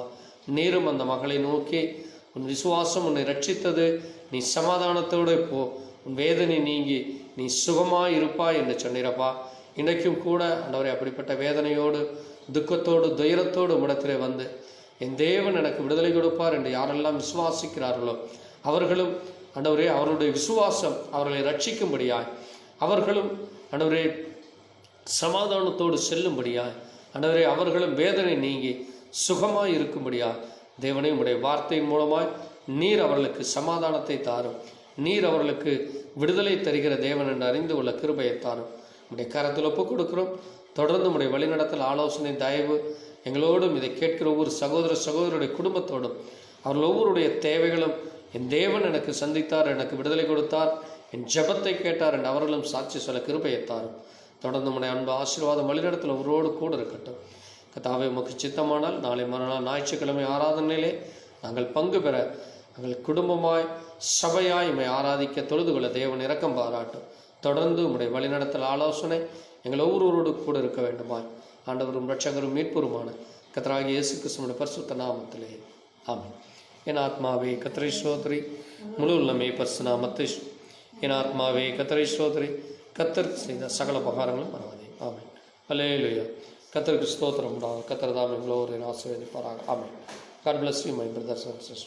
நீரும் அந்த மகளை நோக்கி, உன் விசுவாசம் உன்னை ரட்சித்தது, நீ சமாதானத்தோடு போ, உன் வேதனை நீங்கி நீ சுகமாய் இருப்பாய் என்று சொன்னீரப்பா. இன்றைக்கும் கூட ஆண்டவரே அப்படிப்பட்ட வேதனையோடு துக்கத்தோடு துயரத்தோடு உம்மிடத்திலே வந்து என் தேவன் எனக்கு விடுதலை கொடுப்பார் என்று யாரெல்லாம் விசுவாசிக்கிறார்களோ அவர்களும் ஆண்டவரே அவர்களுடைய விசுவாசம் அவர்களை ரட்சிக்கும்படியாய், அவர்களும் ஆண்டவரே சமாதானத்தோடு செல்லும்படியாய், ஆண்டவரே அவர்களும் வேதனை நீங்கி சுகமாய் இருக்கும்படியாய் தேவனே உம்முடைய வார்த்தையின் மூலமாய் நீர் அவர்களுக்கு சமாதானத்தை தாரும், நீர் அவர்களுக்கு விடுதலை தருகிற தேவன் என்று அறிந்து கொள்ள கிருபையை தாரும். உம்முடைய கரத்தில் ஒப்புக் கொடுக்கிறோம். தொடர்ந்து உம்முடைய வழிநடத்தல், ஆலோசனை, தயவு எங்களோடும் இதை கேட்கிற ஒவ்வொரு சகோதர சகோதரருடைய குடும்பத்தோடும் அவர்கள் ஒவ்வொருடைய தேவைகளும் என் தேவன் எனக்கு சந்தித்தார், எனக்கு விடுதலை கொடுத்தார், என் ஜெபத்தை கேட்டார் என்று அவர்களும் சாட்சி சொல்ல கிருபையை தாரும். தொடர்ந்து உம்முடைய அன்பு ஆசீர்வாதம் வழிநடத்தல் ஒவ்வொரு கூட இருக்கட்டும். கர்த்தாவே உமக்கு சித்தமானால் நாளை மறுநாள் ஞாயிற்றுக்கிழமை ஆராதனையிலே நாங்கள் பங்கு பெற நாங்கள் குடும்பமாய் சபையாய் உம்மை ஆராதிக்க தொழுது கொள்ள தேவன் இரக்கம் பாராட்டும். தொடர்ந்து உம்முடைய வழிநடத்தல் ஆலோசனை எங்கள் ஒவ்வொருவரோடு கூட இருக்க வேண்டுமாய் ஆண்டவரும் இரட்சகரும் மீட்புருமான கர்த்தராகிய இயேசு கிறிஸ்துவின் பரிசுத்த நாமத்திலே ஆமென். என் ஆத்மாவே கர்த்தரை ஸ்தோத்திரி, முழு உள்ளமே பரிசுத்த நாமத்தை என் ஆத்மாவே கர்த்தரை ஸ்தோத்திரி, கர்த்தர் செய்த சகல உபகாரங்களும் மறவாதே. ஆமென். அல்லேலூயா. கர்த்தருக்கு ஸ்தோத்திரம் உண்டாகும். கர்த்தர் தாம் எங்களோடு ஆசீர்வதிப்பாராக. ஆமென். God bless you, my brothers and sisters.